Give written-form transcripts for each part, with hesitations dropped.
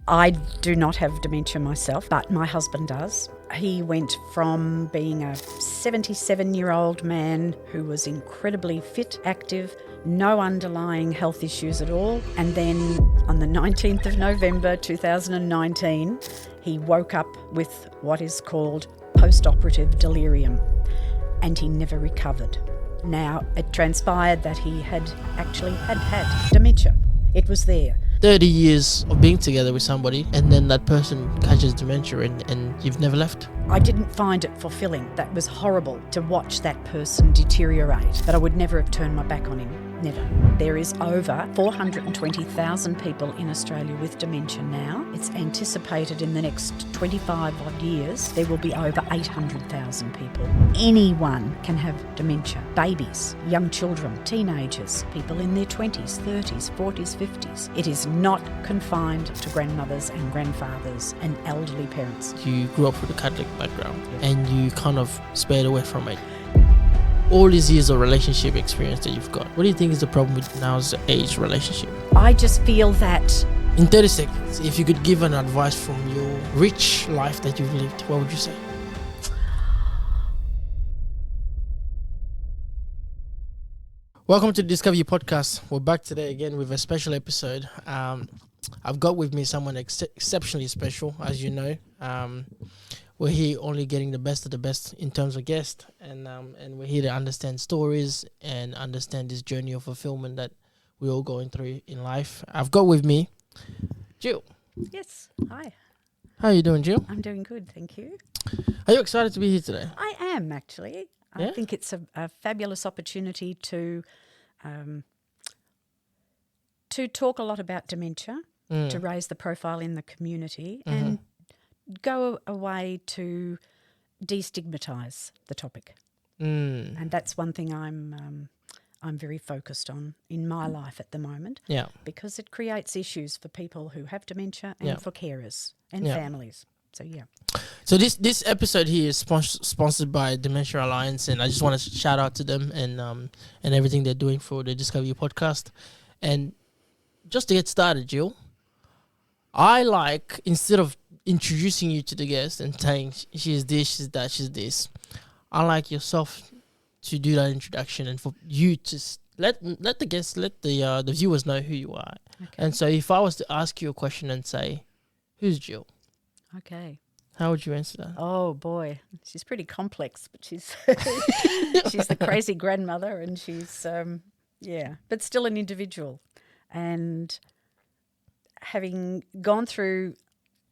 I do not have dementia myself, but my husband does. He went from being a 77-year-old man who was incredibly fit, active, no underlying health issues at all. And then on the 19th of November 2019, he woke up with what is called post-operative delirium, and he never recovered. Now, it transpired that he had actually had dementia. It was there. 30 years of being together with somebody, and then that person catches dementia and you've never left. I didn't find it fulfilling. That was horrible to watch that person deteriorate, but I would never have turned my back on him. Never. There is over 420,000 people in Australia with dementia now. It's anticipated in the next 25 odd years there will be over 800,000 people. Anyone can have dementia. Babies, young children, teenagers, people in their 20s, 30s, 40s, 50s. It is not confined to grandmothers and grandfathers and elderly parents. You grew up with a Catholic background, and you kind of spared away from it. All these years of relationship experience that you've got, what do you think is the problem with now's age relationship? I just feel that in 30 seconds, if you could give an advice from your rich life that you've lived, what would you say? Welcome to the Discover You podcast. We're back today again with a special episode. I've got with me someone exceptionally special, as you know. We're here only getting the best of the best in terms of guests, and we're here to understand stories and understand this journey of fulfillment that we're all going through in life. I've got with me Jill. Yes, hi. How are you doing, Jill? I'm doing good, thank you. Are you excited to be here today? I am, actually. I Yeah? think it's a fabulous opportunity to talk a lot about dementia, to raise the profile in the community, and go away to destigmatise the topic. And that's one thing I'm very focused on in my life at the moment. Yeah. Because it creates issues for people who have dementia and for carers and families. So, yeah. So this episode here is sponsored by Dementia Alliance, and I just want to shout out to them and everything they're doing for the Discover You podcast. And just to get started, Jill, I like, instead of introducing you to the guest and saying she's this, she's that, she's this, I like yourself to do that introduction and for you to let the guests, let the viewers know who you are. Okay. And so if I was to ask you a question and say, who's Jill? Okay. How would you answer that? Oh, boy. She's pretty complex, but she's she's the crazy grandmother, and she's, but still an individual. And having gone through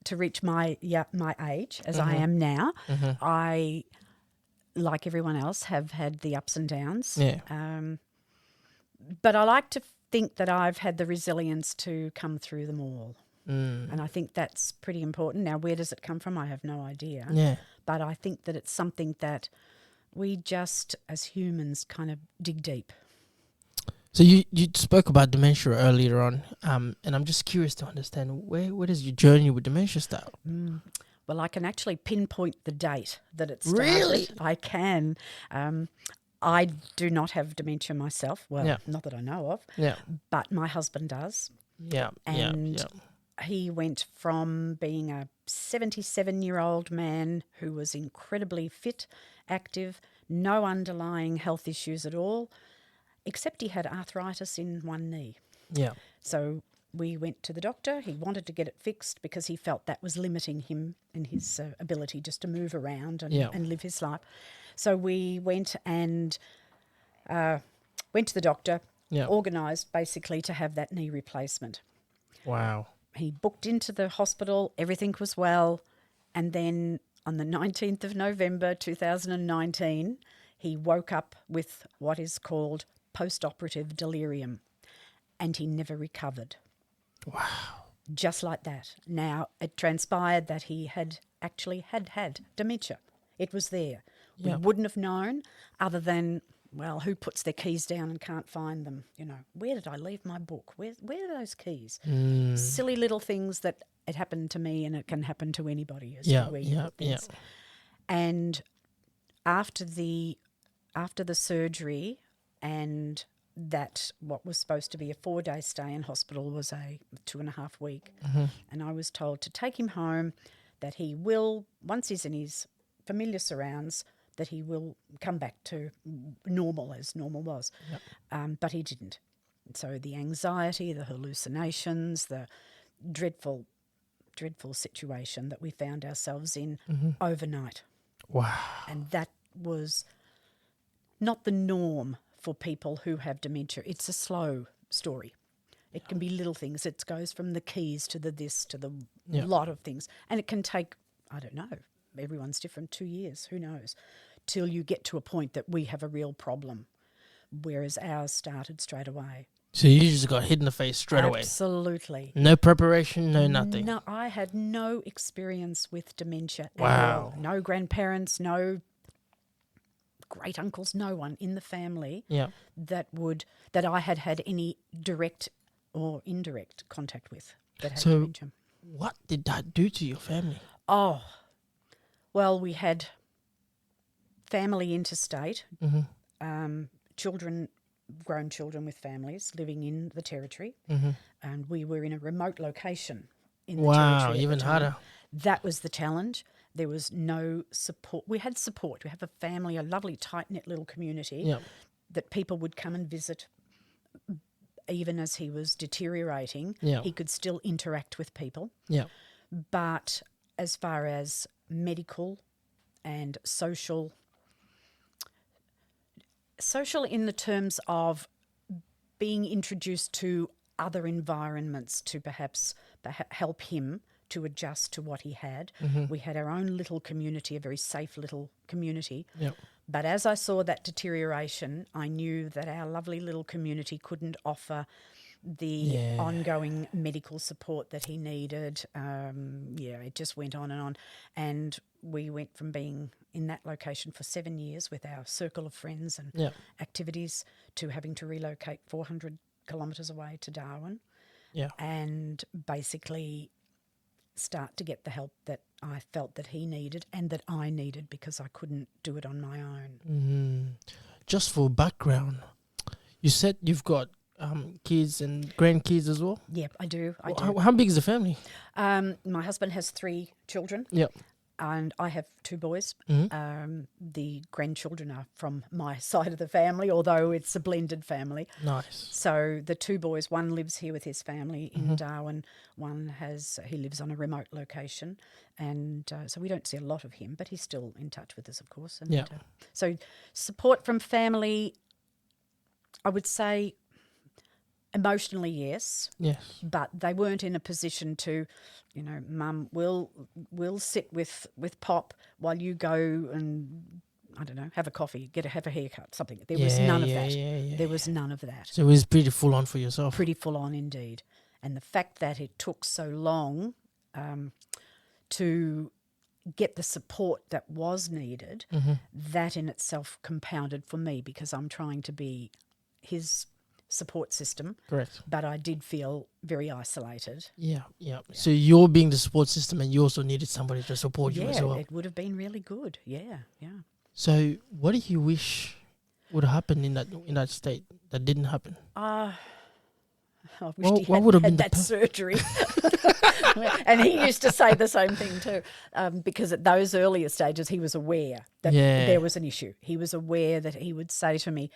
to reach my age, as I am now, I, like everyone else, have had the ups and downs. Yeah. But I like to think that I've had the resilience to come through them all. And I think that's pretty important. Now, where does it come from? I have no idea. Yeah. But I think that it's something that we just, as humans, kind of dig deep. So you spoke about dementia earlier on, and I'm just curious to understand where does your journey with dementia start? Well, I can actually pinpoint the date that it started. Really? I can. I do not have dementia myself. Well, not that I know of. Yeah. But my husband does. Yeah. And he went from being a 77-year-old man who was incredibly fit, active, no underlying health issues at all, except he had arthritis in one knee. Yeah. So we went to the doctor. He wanted to get it fixed because he felt that was limiting him in his ability just to move around and live his life. So we went and went to the doctor, organised basically to have that knee replacement. Wow. He booked into the hospital, everything was well, and then on the 19th of November 2019, he woke up with what is called post-operative delirium, and he never recovered. Wow. Just like that. Now, it transpired that he had actually had dementia. It was there. We wouldn't have known other than, well, who puts their keys down and can't find them? You know, where did I leave my book? Where are those keys? Silly little things that it happened to me, and it can happen to anybody. And after the surgery and that what was supposed to be a 4-day stay in hospital was a 2.5 week. And I was told to take him home, that he will, once he's in his familiar surrounds, that he will come back to normal as normal was. But he didn't. So the anxiety, the hallucinations, the dreadful situation that we found ourselves in overnight. Wow. And that was not the norm for people who have dementia. It's a slow story. It can be little things. It goes from the keys to the this to the lot of things. And it can take, I don't know, everyone's different, 2 years, who knows, till you get to a point that we have a real problem, whereas ours started straight away. So you just got hit in the face straight away? Absolutely. No preparation, no nothing? No, I had no experience with dementia at Wow. all. No grandparents, no great uncles, no one in the family that I had any direct or indirect contact with that had dementia. What did that do to your family? Oh, well, we had family interstate, grown children with families living in the territory, and we were in a remote location in the territory. Wow, even harder. That was the challenge. There was no support. We had support. We have a family, a lovely tight-knit little community that people would come and visit. Even as he was deteriorating, he could still interact with people. But as far as medical and social in the terms of being introduced to other environments to perhaps help him to adjust to what he had. We had our own little community, a very safe little community. But as I saw that deterioration, I knew that our lovely little community couldn't offer the ongoing medical support that he needed. It just went on. And we went from being in that location for 7 years with our circle of friends and activities to having to relocate 400 kilometres away to Darwin and basically start to get the help that I felt that he needed and that I needed because I couldn't do it on my own. Just for background, you said you've got kids and grandkids as well? Yep, I do. How big is the family? My husband has 3 children. And I have 2 boys. The grandchildren are from my side of the family, although it's a blended family. Nice. So the 2 boys, one lives here with his family in Darwin. One he lives on a remote location. And so we don't see a lot of him, but he's still in touch with us, of course. And, so support from family, I would say emotionally, yes. But they weren't in a position to, Mum, we'll sit with Pop while you go and, I don't know, have a coffee, have a haircut, something. There was none of that. There was none of that. So it was pretty full on for yourself. Pretty full on indeed. And the fact that it took so long to get the support that was needed, that in itself compounded for me because I'm trying to be his support system. Correct. But I did feel very isolated. Yeah. So you're being the support system and you also needed somebody to support you as well. Yeah, it would have been really good. Yeah. So what do you wish would have happened in that state that didn't happen? I wish he had that surgery. And he used to say the same thing too, because at those earlier stages he was aware that there was an issue. He was aware that he would say to me,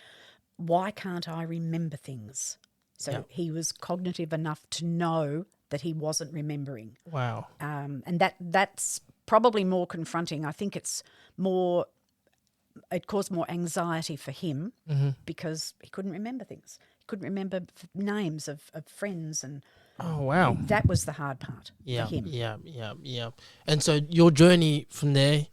why can't I remember things? So he was cognitive enough to know that he wasn't remembering. Wow. And that's probably more confronting. I think it caused more anxiety for him because he couldn't remember things. He couldn't remember names of friends and that was the hard part for him. Yeah. And so your journey from there,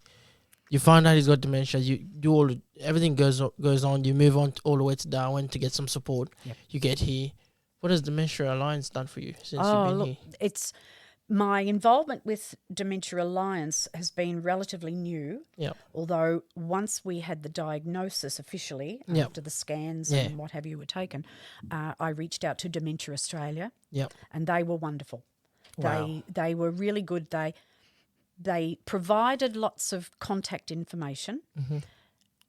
you find out he's got dementia. You do everything goes on. You move on all the way to Darwin to get some support. You get here. What has Dementia Alliance done for you since you've been here? It's my involvement with Dementia Alliance has been relatively new. Although once we had the diagnosis officially after the scans and what have you were taken, I reached out to Dementia Australia. And they were wonderful. Wow. They were really good. They provided lots of contact information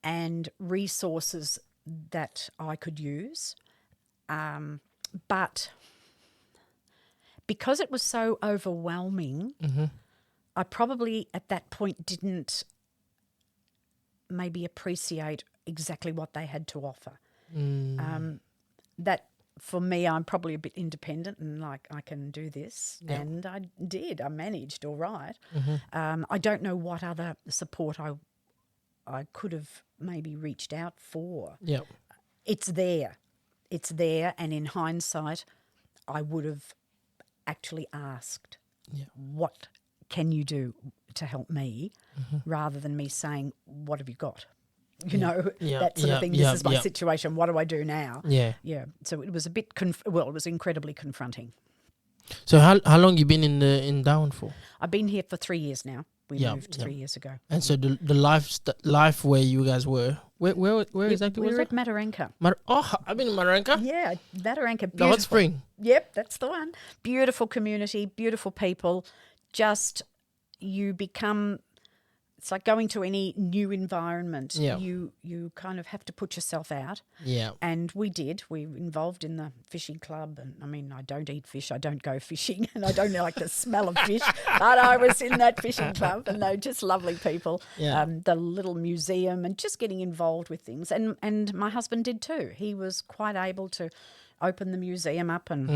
and resources that I could use. But because it was so overwhelming, I probably at that point didn't maybe appreciate exactly what they had to offer. That for me, I'm probably a bit independent and like I can do this, and I did. I managed all right. I don't know what other support I could have maybe reached out for. Yeah. It's there, and in hindsight, I would have actually asked, "What can you do to help me?" rather than me saying, "What have you got?" You know, that sort of thing. This is my situation. What do I do now? Yeah. Yeah. So it was a bit, it was incredibly confronting. So how long you been in Darwin for? I've been here for 3 years now. We moved 3 years ago. And so the life where you guys were, where exactly we was were it? at Mataranka. I've been in Mataranka. Yeah, Mataranka. Beautiful. The hot spring. Yep, that's the one. Beautiful community, beautiful people. Just you become. It's like going to any new environment. Yeah. You kind of have to put yourself out. Yeah. And we did. We were involved in the fishing club. And I mean, I don't eat fish. I don't go fishing. And I don't like the smell of fish. But I was in that fishing club. And they're just lovely people. Yeah. The little museum and just getting involved with things. And my husband did too. He was quite able to open the museum up and,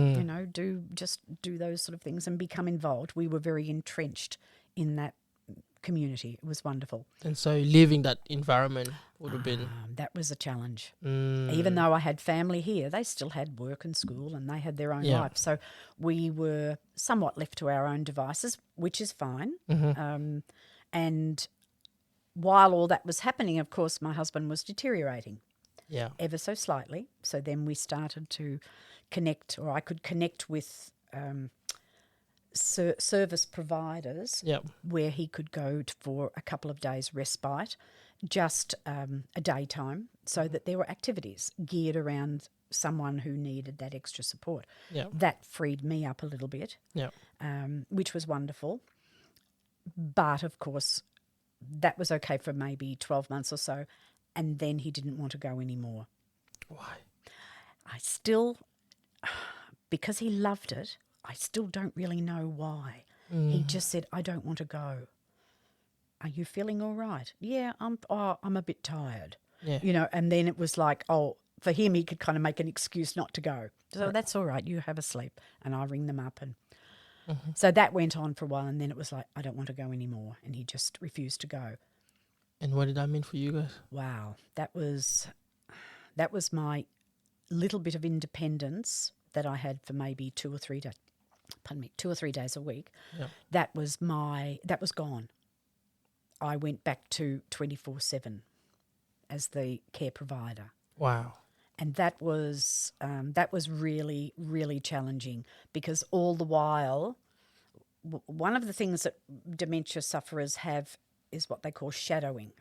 do those sort of things and become involved. We were very entrenched in that community. It was wonderful. And so leaving that environment would have been... that was a challenge. Even though I had family here, they still had work and school and they had their own life. So we were somewhat left to our own devices, which is fine. And while all that was happening, of course, my husband was deteriorating ever so slightly. So then we started to connect, or I could connect with... service providers where he could go for a couple of days respite, just a daytime, so that there were activities geared around someone who needed that extra support. That freed me up a little bit, which was wonderful. But, of course, that was okay for maybe 12 months or so, and then he didn't want to go anymore. Why? I still, because he loved it, I still don't really know why. He just said, "I don't want to go." "Are you feeling all right?" "Yeah, I'm a bit tired." Yeah. And then it was like, for him, he could kind of make an excuse not to go. So that's all right. You have a sleep, and I'll ring them up. And so that went on for a while, and then it was like, "I don't want to go anymore," and he just refused to go. And what did that mean for you guys? Wow, that was my little bit of independence that I had for maybe 2 or 3 days. 2 or 3 days a week. That was gone. I went back to 24/7 as the care provider. Wow. And that was really, really challenging, because all the while, one of the things that dementia sufferers have is what they call shadowing.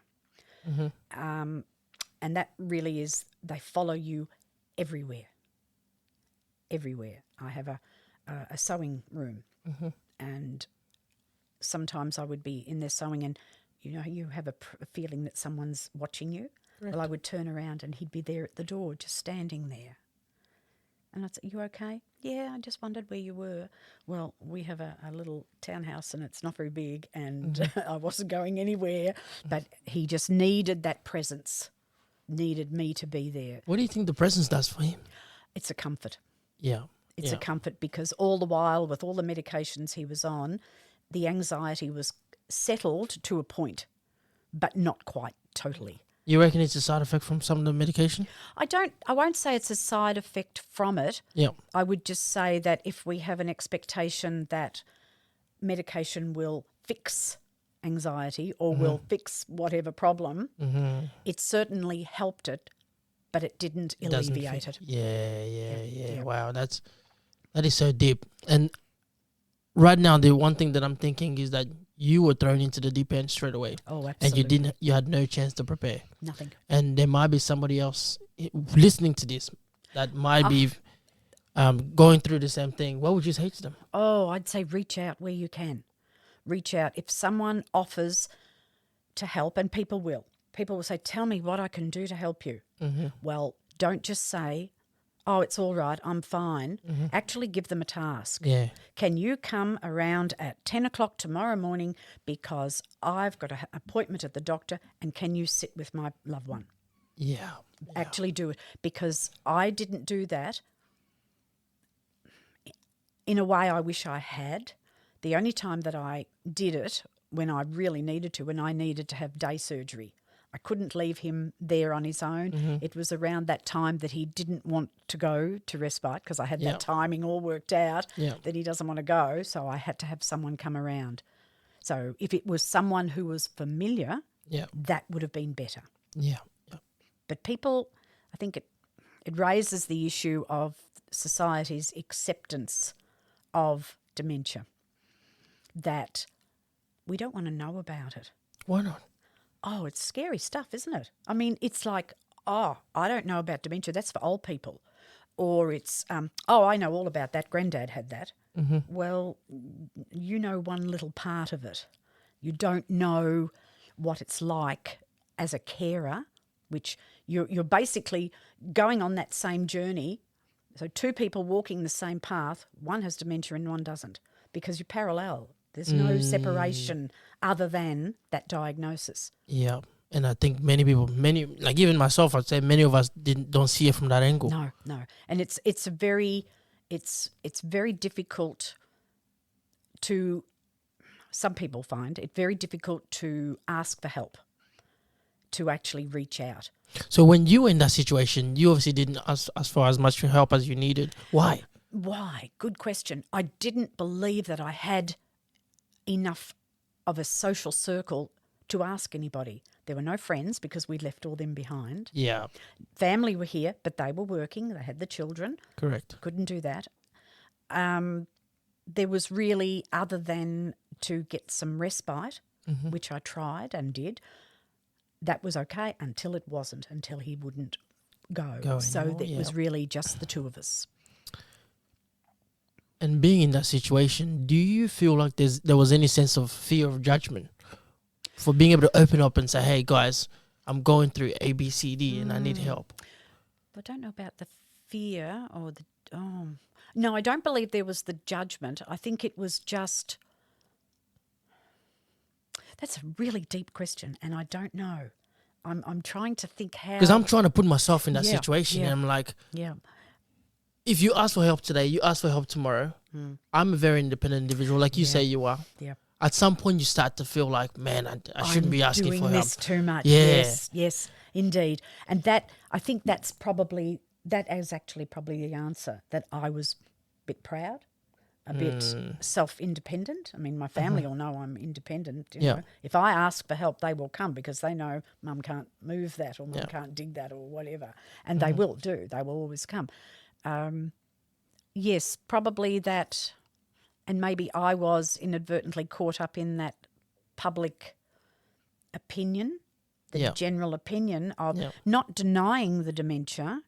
And that really is, they follow you everywhere. Everywhere. I have a sewing room, and sometimes I would be in there sewing, and you have a feeling that someone's watching you. Correct. Well, I would turn around and he'd be there at the door, just standing there, and I'd say, "You okay?" "Yeah, I just wondered where you were." "Well, we have a little townhouse and it's not very big, and I wasn't going anywhere, but he just needed that presence, needed me to be there. What do you think the presence does for him? It's a comfort. Yeah. It's a comfort, because all the while, with all the medications he was on, the anxiety was settled to a point, but not quite totally. You reckon it's a side effect from some of the medication? I won't say it's a side effect from it. Yeah. I would just say that if we have an expectation that medication will fix anxiety or will fix whatever problem, it certainly helped it, but it didn't alleviate it. Yeah. Wow, that is so deep. And right now, the one thing that I'm thinking is that you were thrown into the deep end straight away. Oh, absolutely. And you had no chance to prepare. Nothing. And there might be somebody else listening to this that might be going through the same thing. What would you say to them? Oh, I'd say reach out where you can. Reach out. If someone offers to help, and people will say, "Tell me what I can do to help you." Well, don't just say, oh, it's all right, I'm fine, actually give them a task. Yeah. Can you come around at 10 o'clock tomorrow morning because I've got an appointment at the doctor, and can you sit with my loved one? Yeah. Actually do it, because I didn't do that. In a way, I wish I had. The only time that I did it when I really needed to, when I needed to have day surgery. I couldn't leave him there on his own. It was around that time that he didn't want to go to respite, because I had that timing all worked out that he doesn't want to go, so I had to have someone come around. So if it was someone who was familiar, that would have been better. Yeah. But people, I think it raises the issue of society's acceptance of dementia, that we don't want to know about it. Why not? Oh, it's scary stuff, isn't it? I mean, it's like, oh, I don't know about dementia, that's for old people. Or it's, oh, I know all about that, Granddad had that. Well, you know one little part of it. You don't know what it's like as a carer, which you're basically going on that same journey. So two people walking the same path, one has dementia and one doesn't, because you're parallel. There's no separation other than that diagnosis. Yeah. And I think many people, like even myself, I'd say many of us don't see it from that angle. No. And it's very difficult to, some people find it very difficult to ask for help, to actually reach out. So when you were in that situation, you obviously didn't ask for as much help as you needed. Why? Why? Good question. I didn't believe that I had enough of a social circle to ask anybody. There were no friends because we left all them behind. Yeah. Family were here, but they were working. They had the children. Correct. Couldn't do that. There was really, other than to get some respite, which I tried and did, that was okay until it wasn't, until he wouldn't go. So it was really just the two of us. And being in that situation, do you feel like there was any sense of fear of judgment for being able to open up and say, hey, guys, I'm going through A, B, C, D, and I need help? I don't know about the fear or the... No, I don't believe there was the judgment. I think it was just... That's a really deep question, and I don't know. I'm trying to think how... Because I'm trying to put myself in that situation, and I'm like... Yeah. If you ask for help today, you ask for help tomorrow. I'm a very independent individual, like you say you are. Yeah. At some point, you start to feel like, man, I shouldn't be asking for help. I'm doing this too much. Yeah. Yes, indeed. And that, I think that is actually probably the answer, that I was a bit proud, a bit self-independent. I mean, my family all know I'm independent. You know. If I ask for help, they will come because they know Mum can't move that, or Mum can't dig that, or whatever. And they will do. They will always come. Yes, probably that, and maybe I was inadvertently caught up in that public opinion, the general opinion of not denying the dementia,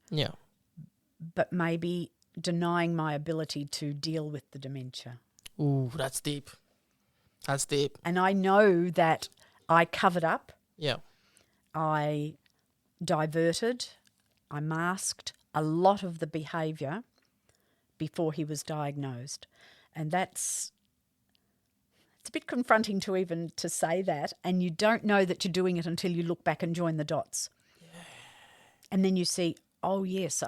but maybe denying my ability to deal with the dementia. Ooh, that's deep. That's deep. And I know that I covered up. Yeah. I diverted. I masked a lot of the behaviour before he was diagnosed. And it's a bit confronting to even to say that, and you don't know that you're doing it until you look back and join the dots. Yeah. And then you see, oh yes,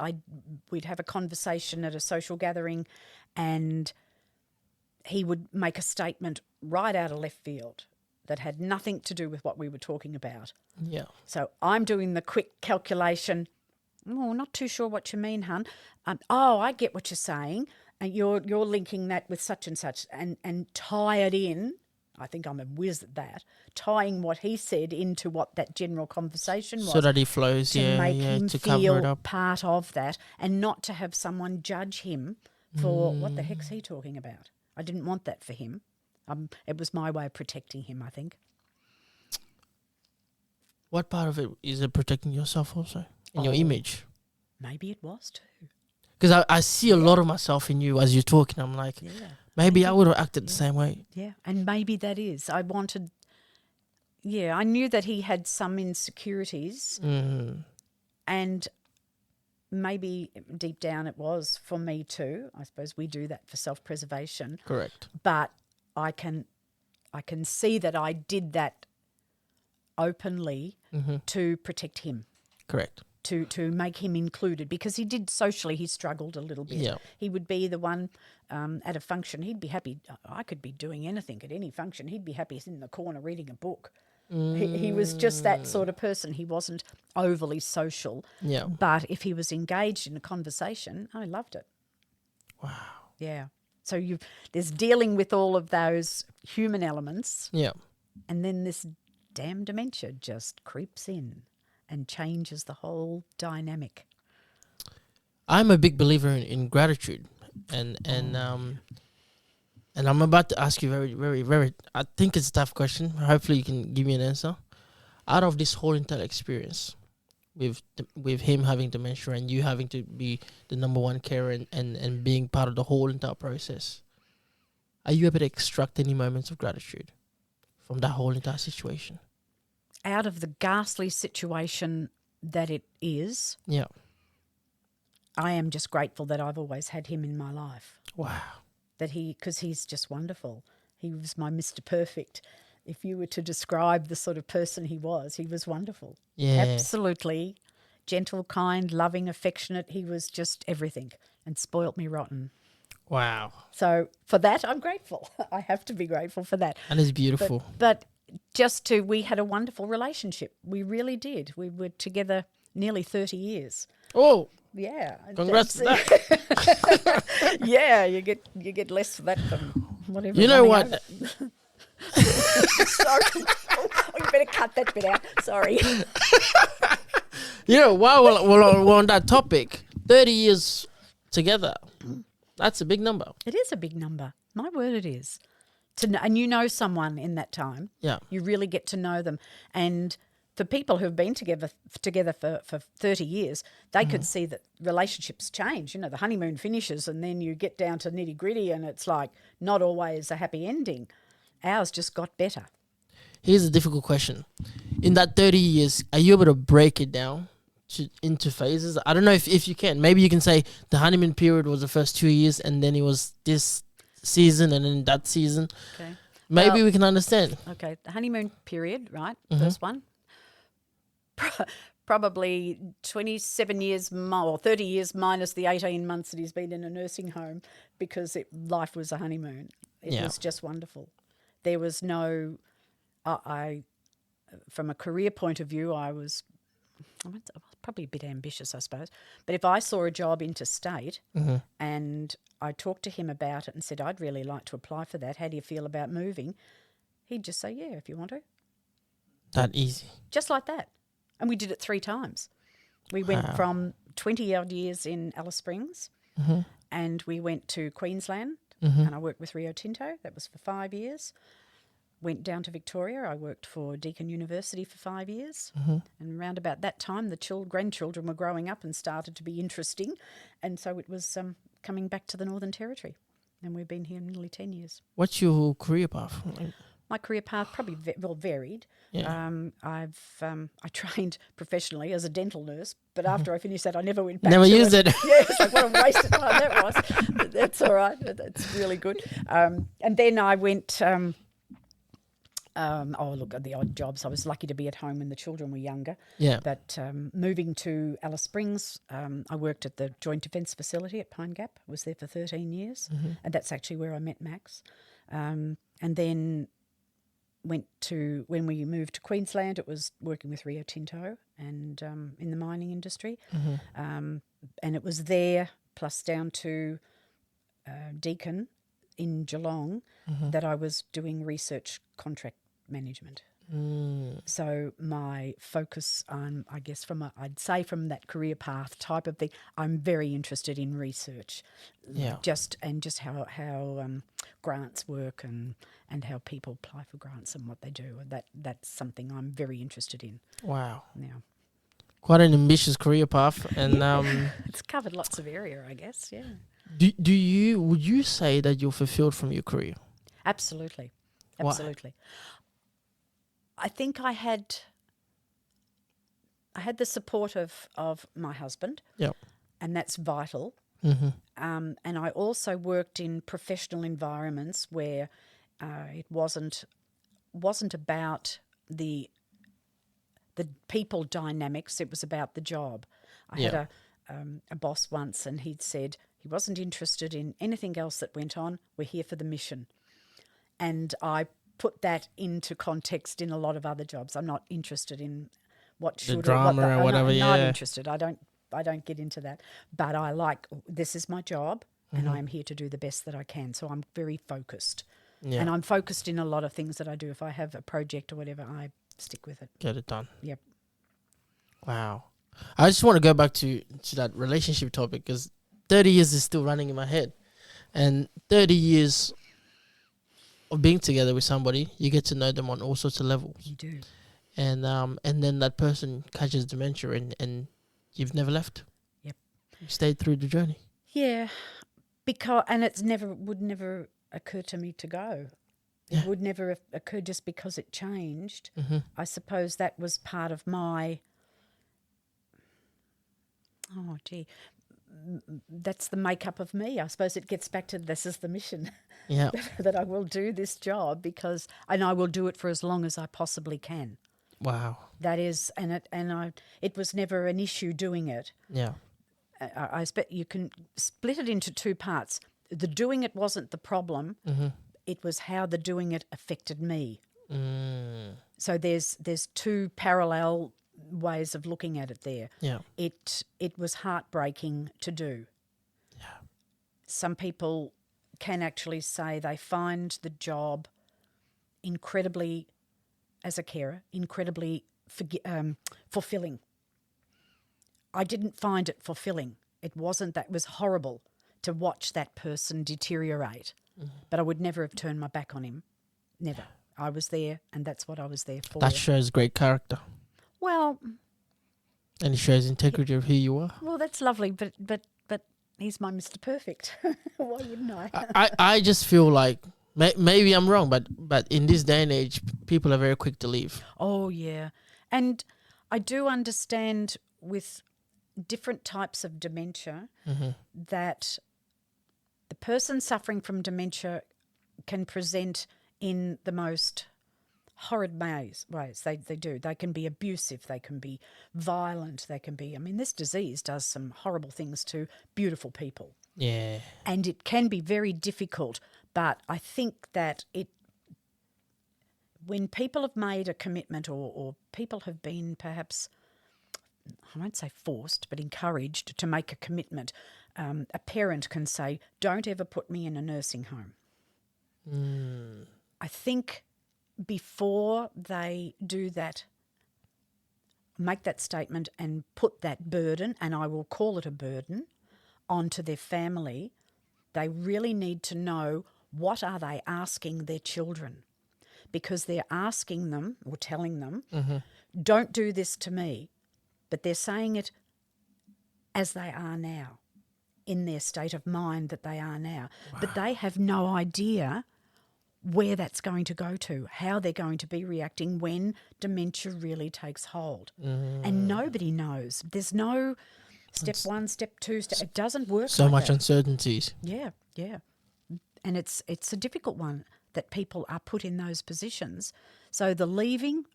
we'd have a conversation at a social gathering and he would make a statement right out of left field that had nothing to do with what we were talking about. Yeah. So I'm doing the quick calculation. Oh, not too sure what you mean, hun. Oh, I get what you're saying. And you're linking that with such and such, and tie it in. I think I'm a whiz at that. Tying what he said into what that general conversation was. So that he flows, to make him to feel cover it up. part of that, and not to have someone judge him for what the heck's he talking about. I didn't want that for him. It was my way of protecting him, I think. What part of it is it protecting yourself also? In your image? Maybe it was too. Because I see a lot of myself in you as you're talking. I'm like, maybe I would have acted the same way. Yeah, and maybe that is. I knew that he had some insecurities, and maybe deep down it was for me too. I suppose we do that for self-preservation. Correct. But I can see that I did that openly to protect him, Correct. to make him included, because he did socially, he struggled a little bit. Yeah. He would be the one at a function, he'd be happy. I could be doing anything at any function. He'd be happy in the corner reading a book. He was just that sort of person. He wasn't overly social. Yeah. But if he was engaged in a conversation, I loved it. Wow. Yeah. So there's dealing with all of those human elements, Yeah. and then this damn dementia just creeps in and changes the whole dynamic. I'm a big believer in gratitude, and I'm about to ask you very, very, very. I think it's a tough question. Hopefully, you can give me an answer. Out of this whole entire experience, with him having dementia and you having to be the number one carer and being part of the whole entire process, are you able to extract any moments of gratitude from that whole entire situation? Out of the ghastly situation that it is, Yeah. I am just grateful that I've always had him in my life. Wow. Because he's just wonderful. He was my Mr. Perfect. If you were to describe the sort of person he was wonderful. Yeah. Absolutely gentle, kind, loving, affectionate. He was just everything and spoilt me rotten. Wow. So for that, I'm grateful. I have to be grateful for that. And it's beautiful. But we had a wonderful relationship. We really did. We were together nearly 30 years. Oh, yeah. congrats to that. Yeah, you get less for that than whatever. You know what? Sorry. Oh, you better cut that bit out. Sorry. You know, while we're on that topic, 30 years together, that's a big number. It is a big number. My word, it is. And you know someone in that time. Yeah. You really get to know them. And for people who've been together for 30 years, they could see that relationships change. You know, the honeymoon finishes and then you get down to nitty-gritty and it's like not always a happy ending. Ours just got better. Here's a difficult question. In that 30 years, are you able to break it down into phases? I don't know if you can. Maybe you can say the honeymoon period was the first 2 years and then it was this season and then that season. Okay. Maybe we can understand. Okay, the honeymoon period, right? First one. Probably 27 years or 30 years minus the 18 months that he's been in a nursing home, because life was a honeymoon. It was just wonderful. There was no, from a career point of view, I was probably a bit ambitious, I suppose. But if I saw a job interstate and I talked to him about it and said, I'd really like to apply for that, how do you feel about moving? He'd just say, yeah, if you want to. That easy. Just like that. And we did it 3 times. We went from 20-odd years in Alice Springs and we went to Queensland and I worked with Rio Tinto. That was for 5 years. Went down to Victoria. I worked for Deakin University for 5 years. And around about that time, the grandchildren were growing up and started to be interesting. And so it was coming back to the Northern Territory. And we've been here nearly 10 years. What's your career path? My career path probably varied. Yeah. I trained professionally as a dental nurse, but after I finished that, I never went back. Never to used it. Yeah, it's like what a waste of time that was. But that's all right. That's really good. And then I went. At the odd jobs. I was lucky to be at home when the children were younger. Yeah. But moving to Alice Springs, I worked at the Joint Defence Facility at Pine Gap. I was there for 13 years, and that's actually where I met Max. And then when we moved to Queensland, it was working with Rio Tinto and in the mining industry. And it was there, plus down to Deakin in Geelong, that I was doing research contract management. So my focus on, I guess, I'd say from that career path type of thing, I'm very interested in research. Yeah. Just how grants work and how people apply for grants and what they do. That's something I'm very interested in. Wow. Now, quite an ambitious career path, and it's covered lots of area, I guess. Yeah. Would you say that you're fulfilled from your career? Absolutely. Why? Absolutely. I think I had the support of my husband. Yep. and that's vital. Mm-hmm. And I also worked in professional environments where it wasn't about the people dynamics. It was about the job. I had a boss once, and he'd said he wasn't interested in anything else that went on. We're here for the mission, and I put that into context in a lot of other jobs. I'm not interested in what should drama or whatever. I'm not interested. I don't get into that. But I like, this is my job, and I am here to do the best that I can. So I'm very focused. Yeah. And I'm focused in a lot of things that I do. If I have a project or whatever, I stick with it. Get it done. Yep. Wow. I just want to go back to that relationship topic, because 30 years is still running in my head. And 30 years of being together with somebody, you get to know them on all sorts of levels. You do. And then that person catches dementia, and you've never left. Yep. You stayed through the journey. Yeah. And it's would never occur to me to go. Yeah. It would never have occurred just because it changed. Mm-hmm. I suppose that was part of my, that's the makeup of me. I suppose it gets back to this is the mission. Yeah. that I will do this job and I will do it for as long as I possibly can. Wow. That is, it was never an issue doing it. Yeah. I expect you can split it into two parts. The doing it wasn't the problem. Mm-hmm. It was how the doing it affected me. Mm. So there's two parallel ways of looking at it there. Yeah. It was heartbreaking to do. Yeah. Some people can actually say they find the job incredibly, as a carer, incredibly fulfilling. I didn't find it fulfilling. It wasn't. That was horrible to watch that person deteriorate. Mm-hmm. But I would never have turned my back on him. Never. I was there, and that's what I was there for. That shows great character. Well, and it shows integrity of who you are. Well, that's lovely, but he's my Mr. Perfect. Why wouldn't I? I just feel like maybe I'm wrong, but in this day and age, people are very quick to leave. Oh yeah, and I do understand with different types of dementia that the person suffering from dementia can present in the most horrid ways. They do. They can be abusive. They can be violent. They can be... I mean, this disease does some horrible things to beautiful people. Yeah. And it can be very difficult, but I think that when people have made a commitment or people have been perhaps... I won't say forced, but encouraged to make a commitment. A parent can say, don't ever put me in a nursing home. Mm. I think before they do that, make that statement and put that burden, and I will call it a burden, onto their family, they really need to know what are they asking their children. Because they're asking them or telling them, don't do this to me. But they're saying it as they are now, in their state of mind that they are now. Wow. But they have no idea where that's going to go to, how they're going to be reacting when dementia really takes hold. And nobody knows. There's no step one, step two, it doesn't work so like much that. Uncertainties. Yeah. And it's a difficult one that people are put in those positions. So the leaving,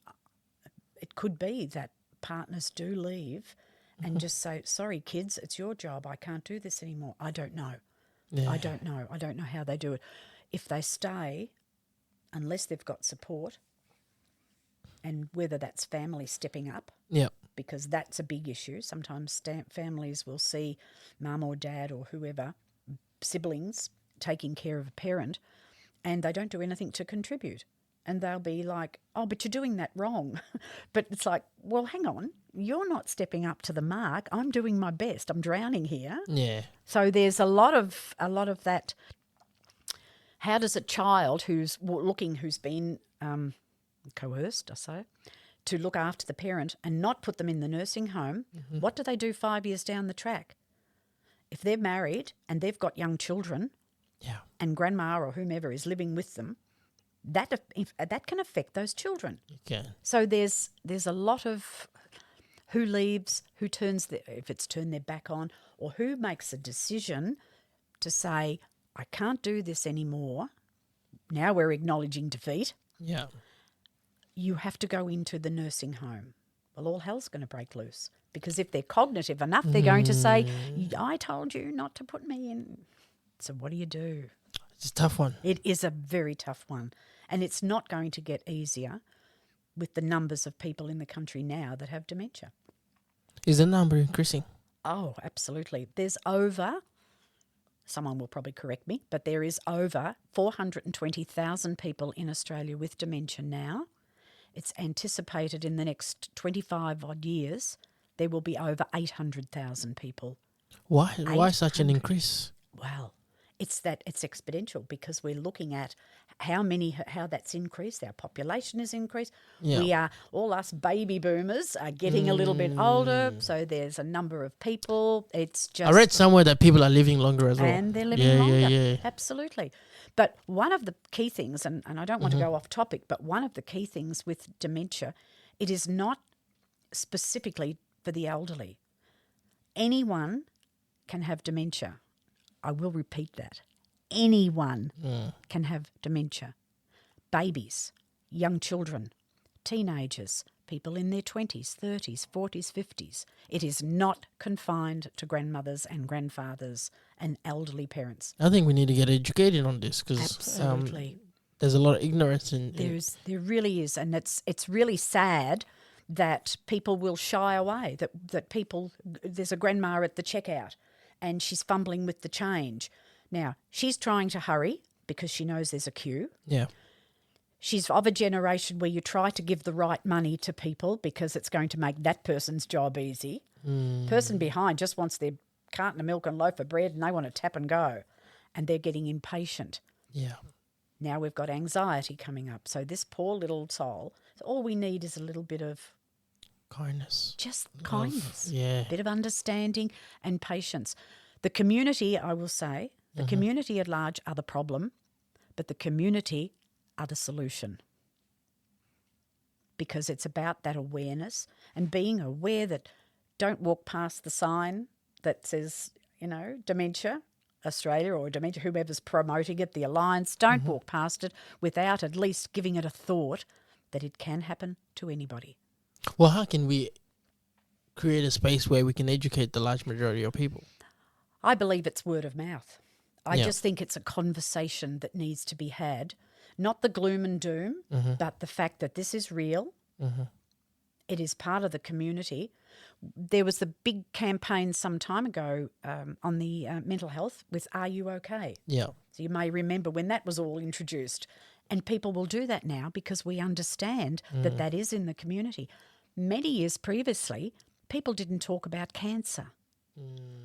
it could be that partners do leave and just say, sorry, kids, it's your job. I can't do this anymore. I don't know. Yeah. I don't know how they do it. If they stay, unless they've got support, and whether that's family stepping up, because that's a big issue. Sometimes families will see mum or dad or whoever, siblings, taking care of a parent, and they don't do anything to contribute. And they'll be like, oh, but you're doing that wrong. But it's like, well, hang on, you're not stepping up to the mark. I'm doing my best. I'm drowning here. Yeah. So there's a lot of that. How does a child who's been coerced, I say, to look after the parent and not put them in the nursing home, what do they do 5 years down the track? If they're married and they've got young children and grandma or whomever is living with them, that can affect those children. Okay. So there's a lot of Who leaves? Who turns if it's turned their back on, or who makes a decision to say, I can't do this anymore. Now we're acknowledging defeat. Yeah. You have to go into the nursing home. Well, all hell's going to break loose, because if they're cognitive enough, they're going to say, I told you not to put me in. So what do you do? It's a tough one. It is a very tough one. And it's not going to get easier with the numbers of people in the country now that have dementia. Is the number increasing? Oh, absolutely. There's someone will probably correct me, but there is over 420,000 people in Australia with dementia now. It's anticipated in the next 25 odd years there will be over 800,000 people. Why? Why such an increase? Well, it's exponential, because we're looking at how that's increased. Our population has increased. Yeah. We are, all us baby boomers are getting a little bit older, so there's a number of people. It's just, I read somewhere that people are living longer as well. and they're living longer. Yeah. Absolutely. But one of the key things, and I don't want to go off topic, but one of the key things with dementia, it is not specifically for the elderly. Anyone can have dementia. I will repeat that. Anyone can have dementia. Babies, young children, teenagers, people in their 20s, 30s, 40s, 50s. It is not confined to grandmothers and grandfathers and elderly parents. I think we need to get educated on this, because Absolutely. there's a lot of ignorance in There really is, and it's really sad that people will shy away, that people, there's a grandma at the checkout and she's fumbling with the change. Now, she's trying to hurry because she knows there's a queue. Yeah. She's of a generation where you try to give the right money to people because it's going to make that person's job easy. Person behind just wants their carton of milk and loaf of bread, and they want to tap and go, and they're getting impatient. Yeah. Now we've got anxiety coming up. So this poor little soul, all we need is a little bit of Kindness. just kindness, Yeah. bit of understanding and patience. The community, I will say, the community at large are the problem, but the community are the solution, because it's about that awareness and being aware that don't walk past the sign that says, Dementia Australia or Dementia, whoever's promoting it, the Alliance. Don't walk past it without at least giving it a thought that it can happen to anybody. Well, how can we create a space where we can educate the large majority of people? I believe it's word of mouth. I Yeah. just think it's a conversation that needs to be had, not the gloom and doom, but the fact that this is real. It is part of the community. There was the big campaign some time ago on the mental health with Are You OK? Yeah. So you may remember when that was all introduced. And people will do that now because we understand that that is in the community. Many years previously, people didn't talk about cancer.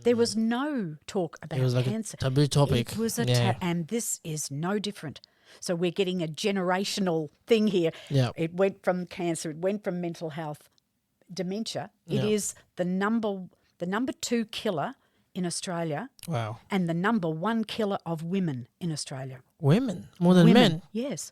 There was no talk about It was like cancer. a taboo topic. It was and this is no different. So we're getting a generational thing here. Yeah. It went from cancer, it went from mental health, dementia. It is the number 2 killer in Australia, Wow. and the number 1 killer of women in Australia. Women more than men. Yes.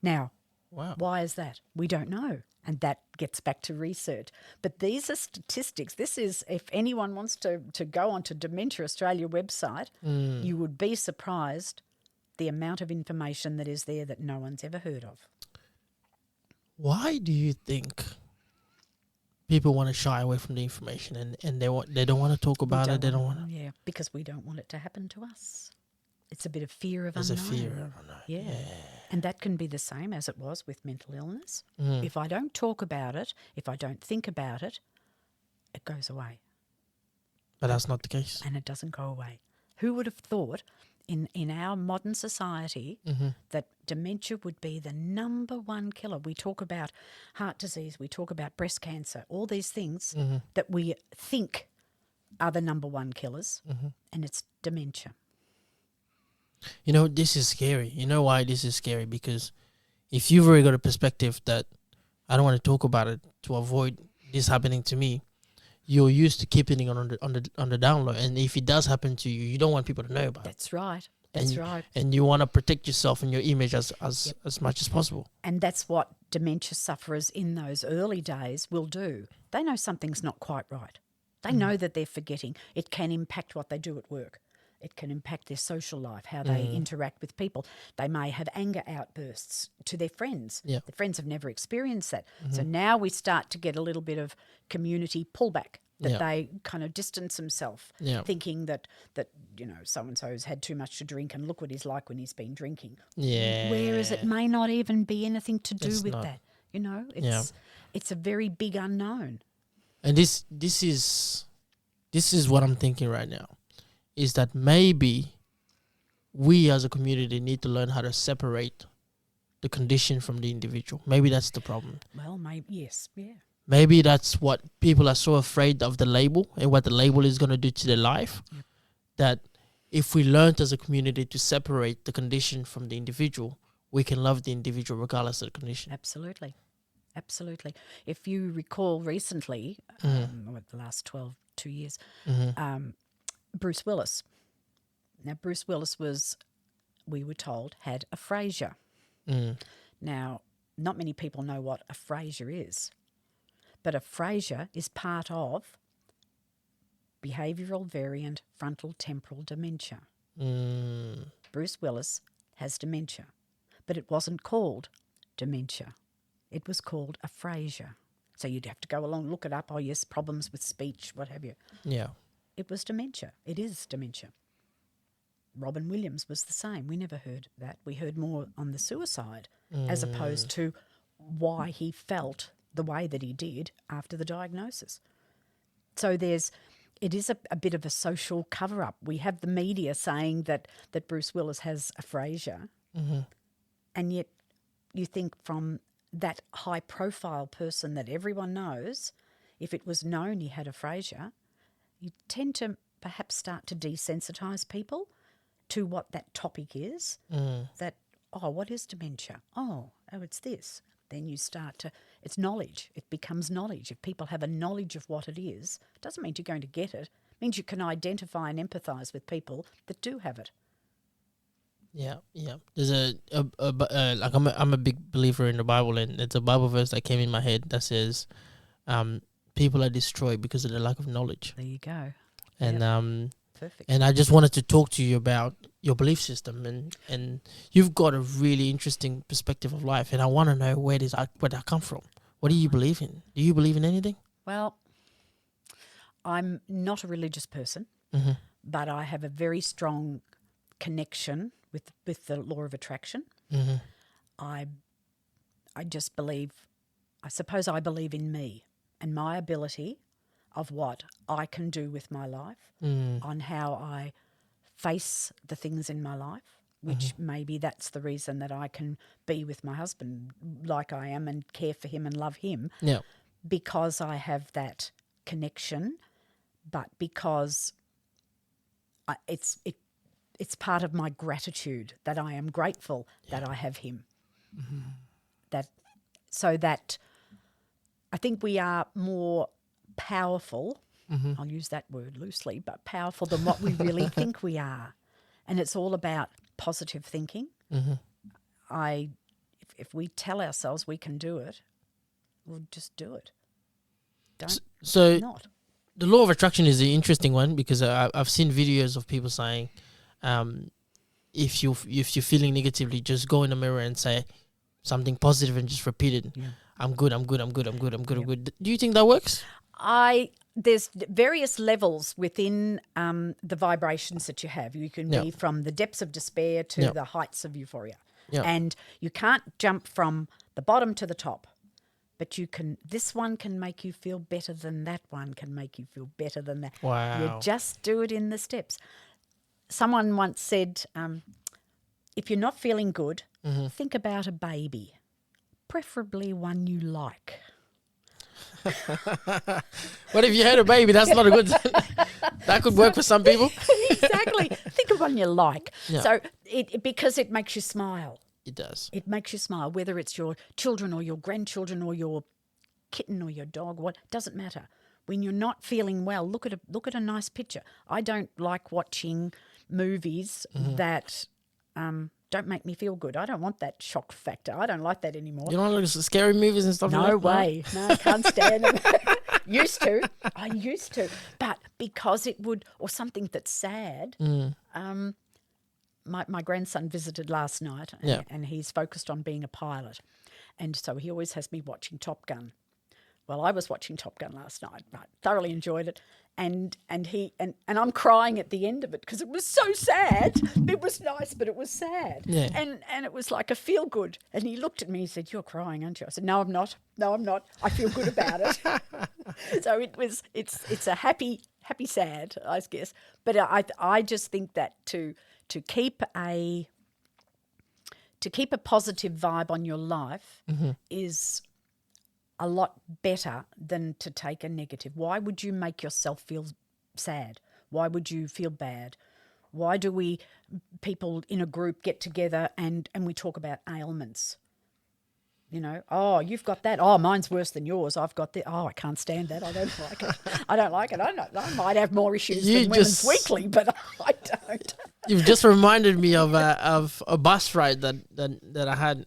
Now, Wow. why is that? We don't know. And that gets back to research. But these are statistics. This is, if anyone wants to go onto Dementia Australia website, you would be surprised the amount of information that is there that no one's ever heard of. Why do you think people want to shy away from the information and they don't want to talk about it? They don't want to. Yeah, because we don't want it to happen to us. It's a bit of fear of There's unknown. a fear. I don't know. Yeah. And that can be the same as it was with mental illness. If I don't talk about it, if I don't think about it, it goes away. But that's not the case. And it doesn't go away. Who would have thought in our modern society that dementia would be the number 1 killer? We talk about heart disease, we talk about breast cancer, all these things that we think are the number 1 killers, and it's dementia. You know, this is scary. You know why this is scary? Because if you've already got a perspective that I don't want to talk about it to avoid this happening to me, you're used to keeping it on the down low. And if it does happen to you, you don't want people to know about it. That's right. That's right. And you want to protect yourself and your image as much as possible. And that's what dementia sufferers in those early days will do. They know something's not quite right. They know that they're forgetting. It can impact what they do at work. It can impact their social life, how they interact with people. They may have anger outbursts to their friends. Yeah. The friends have never experienced that. So now we start to get a little bit of community pullback, that they kind of distance themselves, thinking that so-and-so's had too much to drink and look what he's like when he's been drinking. Yeah. Whereas it may not even be anything to do with not. that. It's a very big unknown. And this is what I'm thinking right now, is that maybe we as a community need to learn how to separate the condition from the individual. Maybe that's the problem. Well, maybe, yes, yeah. Maybe that's what people are so afraid of, the label and what the label is going to do to their life, that if we learned as a community to separate the condition from the individual, we can love the individual regardless of the condition. Absolutely. Absolutely. If you recall recently, the last 2 years, Bruce Willis. Now, Bruce Willis was, we were told, had aphasia. Now, not many people know what aphasia is, but aphasia is part of behavioural variant frontal temporal dementia. Bruce Willis has dementia, but it wasn't called dementia. It was called aphasia. So you'd have to go along, look it up. Oh, yes, problems with speech, what have you. Yeah. It was dementia. It is dementia. Robin Williams was the same. We never heard that. We heard more on the suicide as opposed to why he felt the way that he did after the diagnosis. So it is a bit of a social cover-up. We have the media saying that Bruce Willis has aphasia, and yet you think from that high-profile person that everyone knows, if it was known he had aphasia, you tend to perhaps start to desensitise people to what that topic is, that, what is dementia? Oh, it's this. Then you start to, it's knowledge. It becomes knowledge. If people have a knowledge of what it is, it doesn't mean you're going to get it. It means you can identify and empathise with people that do have it. Yeah. There's I'm a big believer in the Bible, and it's a Bible verse that came in my head that says, people are destroyed because of the lack of knowledge. There you go. And perfect. And I just wanted to talk to you about your belief system, and you've got a really interesting perspective of life, and I want to know where that come from. What do you believe in? Do you believe in anything? Well, I'm not a religious person, but I have a very strong connection with the law of attraction. I just believe, I suppose I believe in me and my ability of what I can do with my life, on how I face the things in my life, which maybe that's the reason that I can be with my husband like I am and care for him and love him, because I have that connection, but because it's part of my gratitude that I am grateful that I have him. So that I think we are more powerful, I'll use that word loosely, but powerful than what we really think we are. And it's all about positive thinking. If we tell ourselves we can do it, we'll just do it. So not. The law of attraction is an interesting one, because I've seen videos of people saying, if you're feeling negatively, just go in the mirror and say something positive and just repeat it. I'm good. Do you think that works? There's various levels within the vibrations that you have. You can be from the depths of despair to the heights of euphoria. And you can't jump from the bottom to the top. But you can. This one can make you feel better than that one can make you feel better than that. Wow. You just do it in the steps. Someone once said, if you're not feeling good, think about a baby, preferably one you like. What if you had a baby? That's not a good... That could work for some people. Exactly. Think of one you like. So because it makes you smile. It does. It makes you smile, whether it's your children or your grandchildren or your kitten or your dog. What doesn't matter. When you're not feeling well, look at a nice picture. I don't like watching movies that don't make me feel good. I don't want that shock factor. I don't like that anymore. You don't like scary movies and stuff like that? No way. No, I can't stand them. I used to. But because it would, or something that's sad, my grandson visited last night and he's focused on being a pilot. And so he always has me watching Top Gun. Well, I was watching Top Gun last night. I thoroughly enjoyed it. And I'm crying at the end of it because it was so sad. It was nice, but it was sad. Yeah. And it was like a feel good. And he looked at me and said, "You're crying, aren't you?" I said, "No, I'm not. No, I'm not. I feel good about it." So it's a happy sad, I guess. But I just think that to keep a positive vibe on your life is a lot better than to take a negative. Why would you make yourself feel sad? Why would you feel bad? Why do people in a group get together and we talk about ailments? You know, oh, you've got that. Oh, mine's worse than yours. I've got that. Oh, I can't stand that. I don't like it. I don't like it. I might have more issues than Women's Weekly, but I don't. You've just reminded me of a bus ride that I had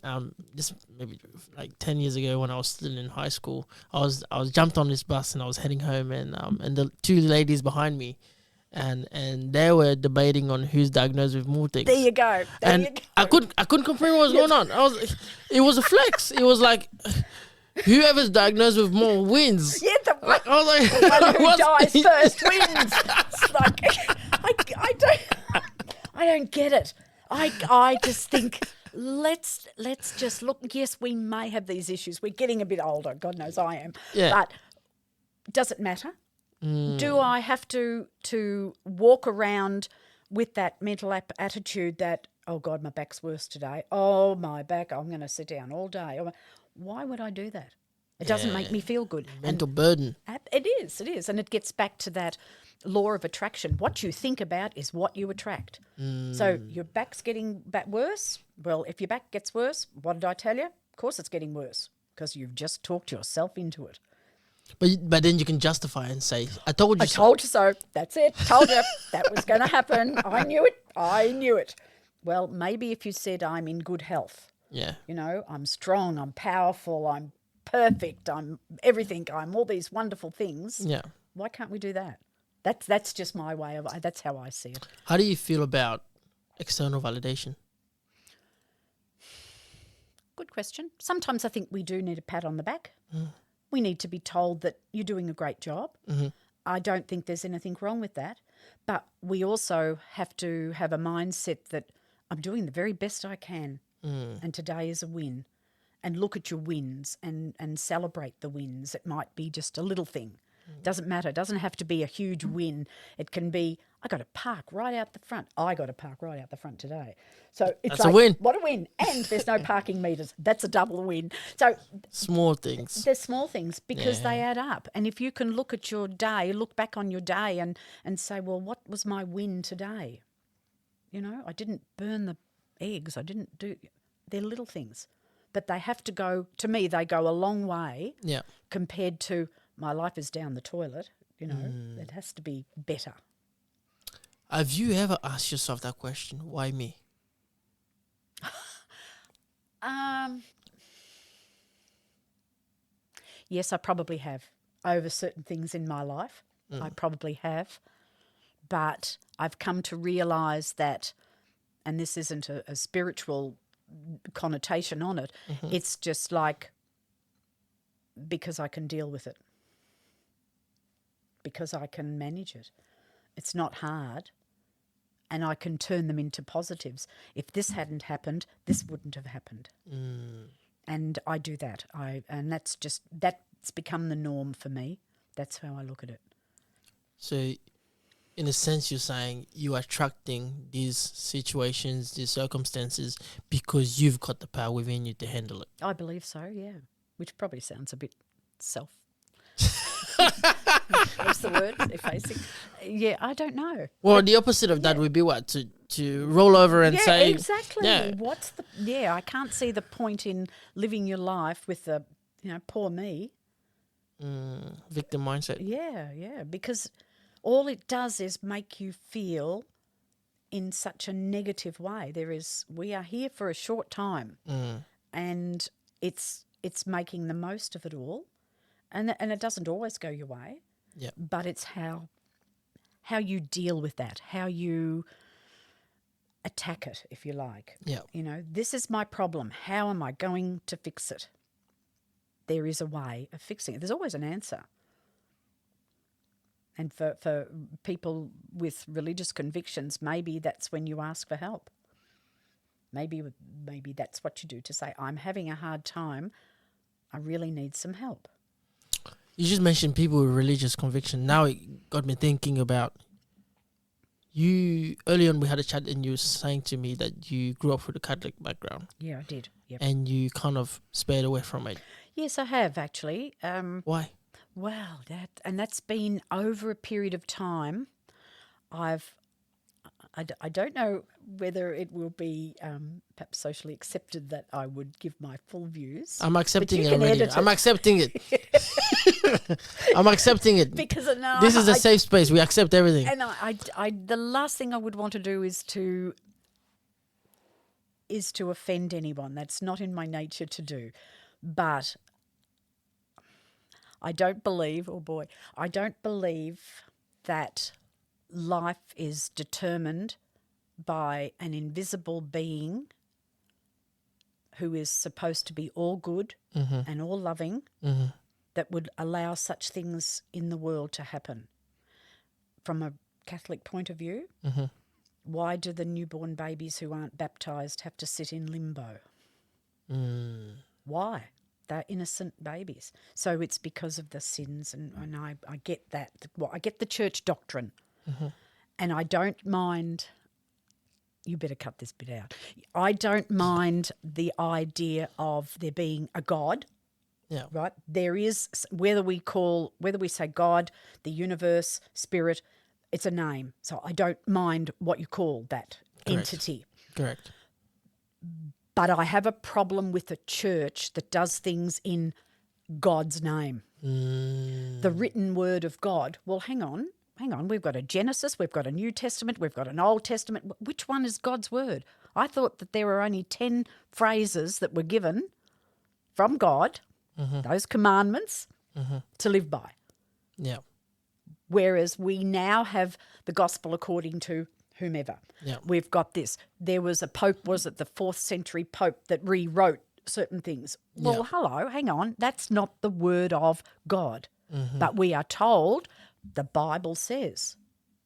just maybe like 10 years ago when I was still in high school. I was jumped on this bus and I was heading home and the two ladies behind me and they were debating on who's diagnosed with more things. There you go. I couldn't comprehend what was going on. It was a flex. It was like whoever's diagnosed with more wins. Yeah, I was like, the one who dies first wins. It's like I don't get it. I just think let's just look. Yes, we may have these issues. We're getting a bit older. God knows I am. Yeah. But does it matter? Do I have to walk around with that mental attitude that, oh God, my back's worse today. Oh, my back, I'm going to sit down all day. Why would I do that? It doesn't make me feel good. Mental burden. It is. And it gets back to that law of attraction. What you think about is what you attract. So your back's getting worse. Well, if your back gets worse, what did I tell you? Of course it's getting worse because you've just talked yourself into it. But then you can justify and say, I told you so. I told you so. That's it. Told you that was going to happen. I knew it. Well, maybe if you said I'm in good health. Yeah. You know, I'm strong, I'm powerful, I'm perfect, I'm everything, I'm all these wonderful things. Yeah. Why can't we do that? That's just my way of, that's how I see it. How do you feel about external validation? Good question. Sometimes I think we do need a pat on the back. We need to be told that you're doing a great job. I don't think there's anything wrong with that. But we also have to have a mindset that I'm doing the very best I can and today is a win. And look at your wins and celebrate the wins. It might be just a little thing. Doesn't matter. It doesn't have to be a huge win. It can be, I got to park right out the front. I got to park right out the front today. So it's That's a win. What a win. And there's no parking meters. That's a double win. So small things. They're small things because they add up. And if you can look at your day, look back on your day and say, well, what was my win today? You know, I didn't burn the eggs. I didn't do, they're little things. But they have to go, to me, they go a long way compared to my life is down the toilet. You know, it has to be better. Have you ever asked yourself that question? Why me? Yes, I probably have. Over certain things in my life, I probably have. But I've come to realise that, and this isn't a spiritual connotation on it, it's just like because I can deal with it. Because I can manage it. It's not hard. And I can turn them into positives. If this hadn't happened, this wouldn't have happened. And I do that. And that's become the norm for me. That's how I look at it. So in a sense, you're saying you are attracting these situations, these circumstances, because you've got the power within you to handle it. I believe so, yeah. Which probably sounds a bit what's the word? Effacing. Yeah, I don't know. Well, but the opposite of that would be what? To roll over and say... Exactly. Yeah. I can't see the point in living your life with the, poor me. Victim mindset. Yeah, because all it does is make you feel in such a negative way. We are here for a short time, and it's making the most of it all, and it doesn't always go your way. Yeah. But it's how you deal with that, how you attack it, if you like. Yeah. You know, this is my problem. How am I going to fix it? There is a way of fixing it. There's always an answer. And for people with religious convictions, maybe that's when you ask for help. Maybe that's what you do, to say, I'm having a hard time. I really need some help. You just mentioned people with religious conviction. Now it got me thinking about you. Early on we had a chat and you were saying to me that you grew up with a Catholic background. Yeah, I did. Yep. And you kind of spared away from it. Yes, I have actually. Why? Well, that's been over a period of time. I don't know whether it will be perhaps socially accepted that I would give my full views. I'm accepting it can already. edit it. I'm accepting it. I'm accepting it. Because no, this is a safe space. We accept everything. And I the last thing I would want to do is to offend anyone. That's not in my nature to do. But I don't believe, that life is determined by an invisible being who is supposed to be all good and all loving, that would allow such things in the world to happen. From a Catholic point of view, why do the newborn babies who aren't baptised have to sit in limbo? Why? They're innocent babies. So it's because of the sins, and I get that. Well, I get the church doctrine, and I don't mind. You better cut this bit out. I don't mind the idea of there being a God. Yeah. Right? There is, whether we say God, the universe, spirit, it's a name. So I don't mind what you call that entity. Correct. But I have a problem with a church that does things in God's name. The written word of God. Well, hang on. We've got a Genesis, we've got a New Testament, we've got an Old Testament. Which one is God's word? I thought that there were only 10 phrases that were given from God, those commandments, to live by. Yeah. Whereas we now have the gospel according to whomever. Yeah. We've got this. There was a pope, was it the 4th century pope, that rewrote certain things. Well, hello, hang on. That's not the word of God. But we are told the Bible says.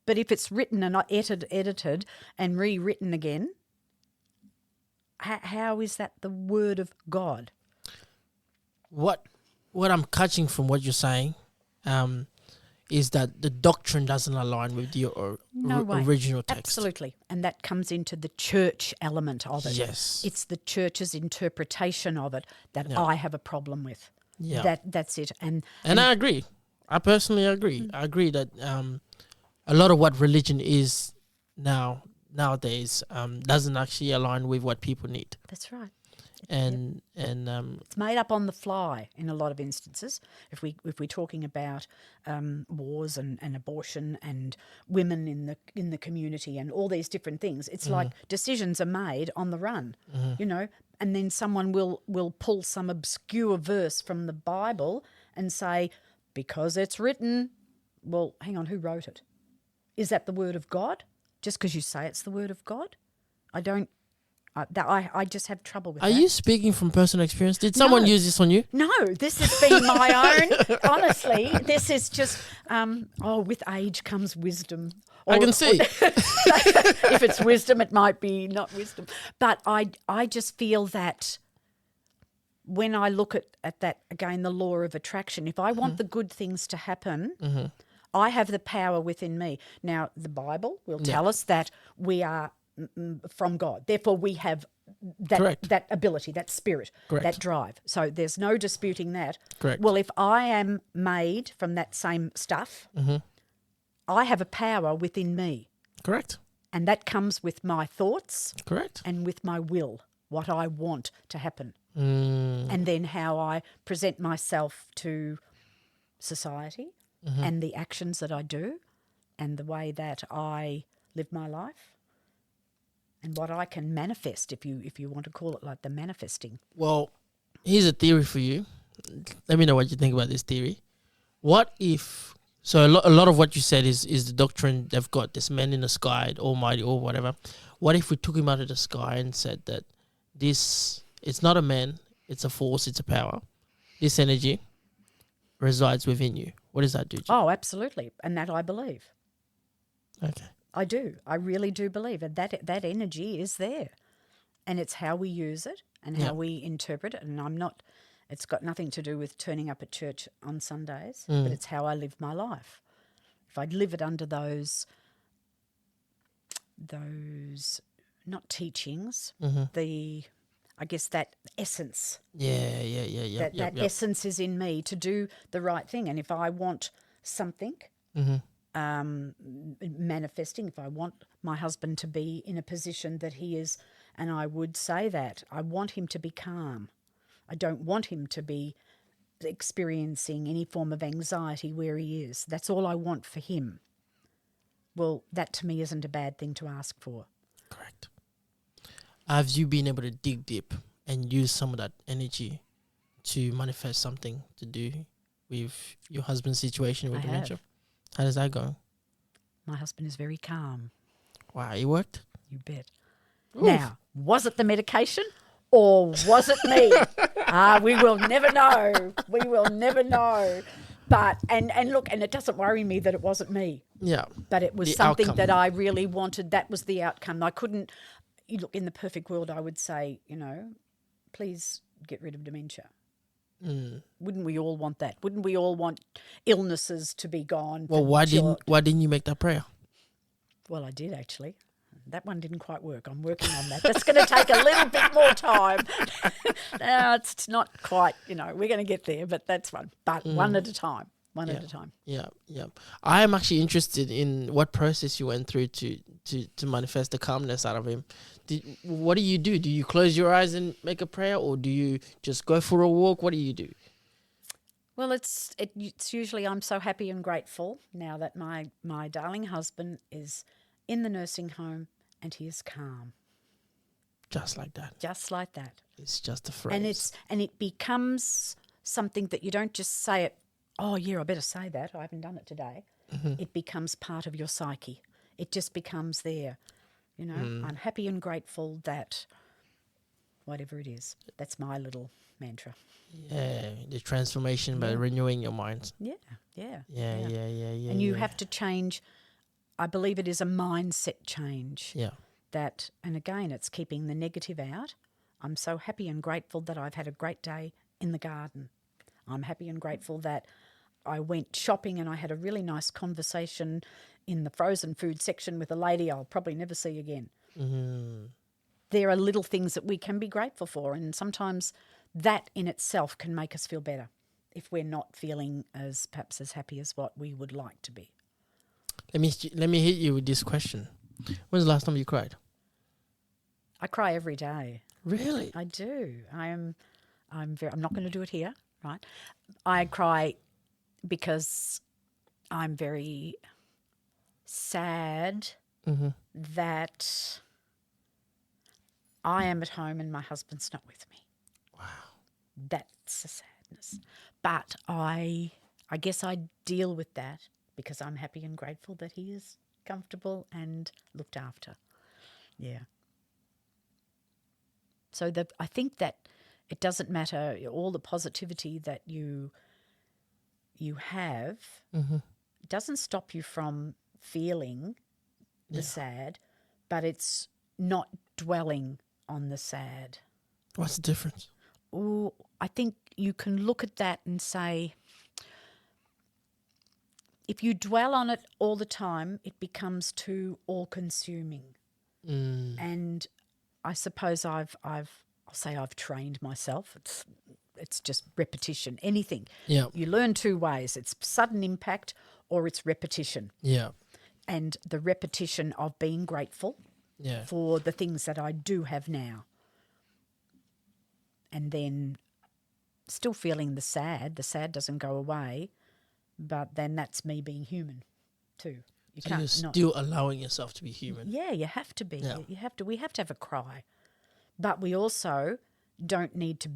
But if it's written and not edited and rewritten again, how is that the word of God? What I'm catching from what you're saying is that the doctrine doesn't align with the original text. Absolutely. And that comes into the church element of it. Yes. It's the church's interpretation of it that I have a problem with. Yeah. That's it. And I agree. I personally agree. I agree that a lot of what religion is nowadays doesn't actually align with what people need. That's right. And it's made up on the fly in a lot of instances. If we're talking about wars and abortion and women in the community and all these different things, it's like decisions are made on the run, you know, and then someone will pull some obscure verse from the Bible and say, because it's written. Well, hang on, who wrote it? Is that the word of God? Just because you say it's the word of God? I just have trouble with that. Are you speaking from personal experience? Did someone use this on you? No, this has been my own. Honestly, this is just, with age comes wisdom. I can see. If it's wisdom, it might be not wisdom. But I just feel that when I look at that, again, the law of attraction, if I want the good things to happen, I have the power within me. Now, the Bible will tell us that we are from God. Therefore, we have that ability, that spirit, that drive. So there's no disputing that. Correct. Well, if I am made from that same stuff, I have a power within me. Correct. And that comes with my thoughts. Correct. And with my will, what I want to happen. And then how I present myself to society and the actions that I do and the way that I live my life. and what I can manifest, if you want to call it like the manifesting. Well, here's a theory for you. Let me know what you think about this theory. What if... So a lot of what you said is the doctrine they've got, this man in the sky, almighty or whatever. What if we took him out of the sky and said that it's not a man, it's a force, it's a power. This energy resides within you. What does that do to you? Oh, absolutely. And that I believe. Okay. I do. I really do believe it. That energy is there. And it's how we use it and how we interpret it. And it's got nothing to do with turning up at church on Sundays, but it's how I live my life. If I live it under those not teachings, I guess that essence. Yeah. That essence is in me to do the right thing. And if I want something manifesting, if I want my husband to be in a position that he is, and I would say that, I want him to be calm. I don't want him to be experiencing any form of anxiety where he is. That's all I want for him. Well, that to me isn't a bad thing to ask for. Correct. Have you been able to dig deep and use some of that energy to manifest something to do with your husband's situation with dementia? How does that go? My husband is very calm. Wow, it worked? You bet. Oof. Now, was it the medication or was it me? We will never know. We will never know. But, and look, and it doesn't worry me that it wasn't me. Yeah. But it was The something outcome. that I really wanted. That was the outcome. I couldn't, look, in the perfect world, I would say, please get rid of dementia. Wouldn't we all want that? Wouldn't we all want illnesses to be gone? Well, why didn't you make that prayer? Well, I did actually. That one didn't quite work. I'm working on that. That's going to take a little bit more time. No, it's not quite, we're going to get there, but that's one. But one at a time. One at a time. Yeah. I am actually interested in what process you went through to manifest the calmness out of him. What do? Do you close your eyes and make a prayer, or do you just go for a walk? What do you do? Well, it's usually I'm so happy and grateful now that my darling husband is in the nursing home and he is calm. Just like that. Just like that. It's just a phrase. And it becomes something that you don't just say it, oh yeah, I better say that. I haven't done it today. It becomes part of your psyche. It just becomes there. I'm happy and grateful that whatever it is, that's my little mantra. Yeah, the transformation by renewing your mind. Yeah. And you have to change. I believe it is a mindset change. Yeah. That, and again, it's keeping the negative out. I'm so happy and grateful that I've had a great day in the garden. I'm happy and grateful that I went shopping and I had a really nice conversation in the frozen food section with a lady I'll probably never see again. There are little things that we can be grateful for, and sometimes that in itself can make us feel better if we're not feeling perhaps as happy as what we would like to be. Let me hit you with this question. When's the last time you cried? I cry every day. Really? I do. I'm not going to do it here, right? I cry because I'm very sad that I am at home and my husband's not with me. Wow. That's a sadness. But I guess I deal with that because I'm happy and grateful that he is comfortable and looked after. Yeah. So I think that it doesn't matter all the positivity that you have doesn't stop you from feeling the sad, but it's not dwelling on the sad. What's the difference? Oh, I think you can look at that and say, if you dwell on it all the time, it becomes too all-consuming. And I suppose I'll say I've trained myself. It's just repetition. Anything. Yeah. You learn two ways. It's sudden impact or it's repetition. Yeah. And the repetition of being grateful for the things that I do have now. And then still feeling the sad. The sad doesn't go away, but then that's me being human too. You So can't you're not. still allowing yourself to be human. Yeah, you have to be. Yeah. You have to. We have to have a cry, but we also don't need to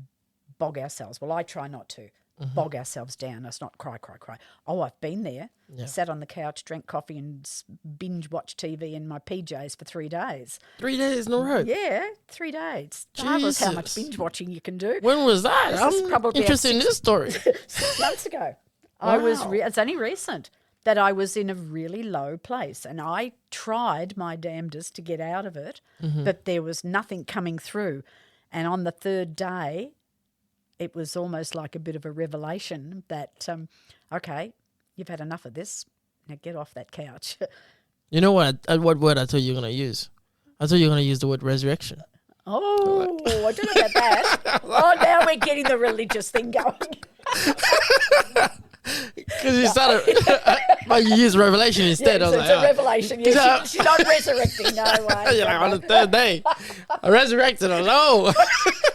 bog ourselves. Well, I try not to bog ourselves down. It's not cry, cry, cry. Oh, I've been there. Yeah. Sat on the couch, drank coffee, and binge watched TV in my PJs for 3 days. 3 days in a row. Yeah, 3 days. Marvelous how much Jesus. binge watching you can do. When was that? This is I'm probably interested in this story. 6 months ago. I was. Wow. It's only recent that I was in a really low place, and I tried my damnedest to get out of it, but there was nothing coming through. And on the third day, it was almost like a bit of a revelation that, okay, you've had enough of this. Now get off that couch. You know what? What word I thought you were going to use? I thought you were going to use the word resurrection. Oh, I don't know about that. Oh, now we're getting the religious thing going. Because you started, but you used revelation instead. Yeah, I so was it's like, a revelation. Yeah, she's not resurrecting. No way. You're like, on the third day, I resurrected. Hello.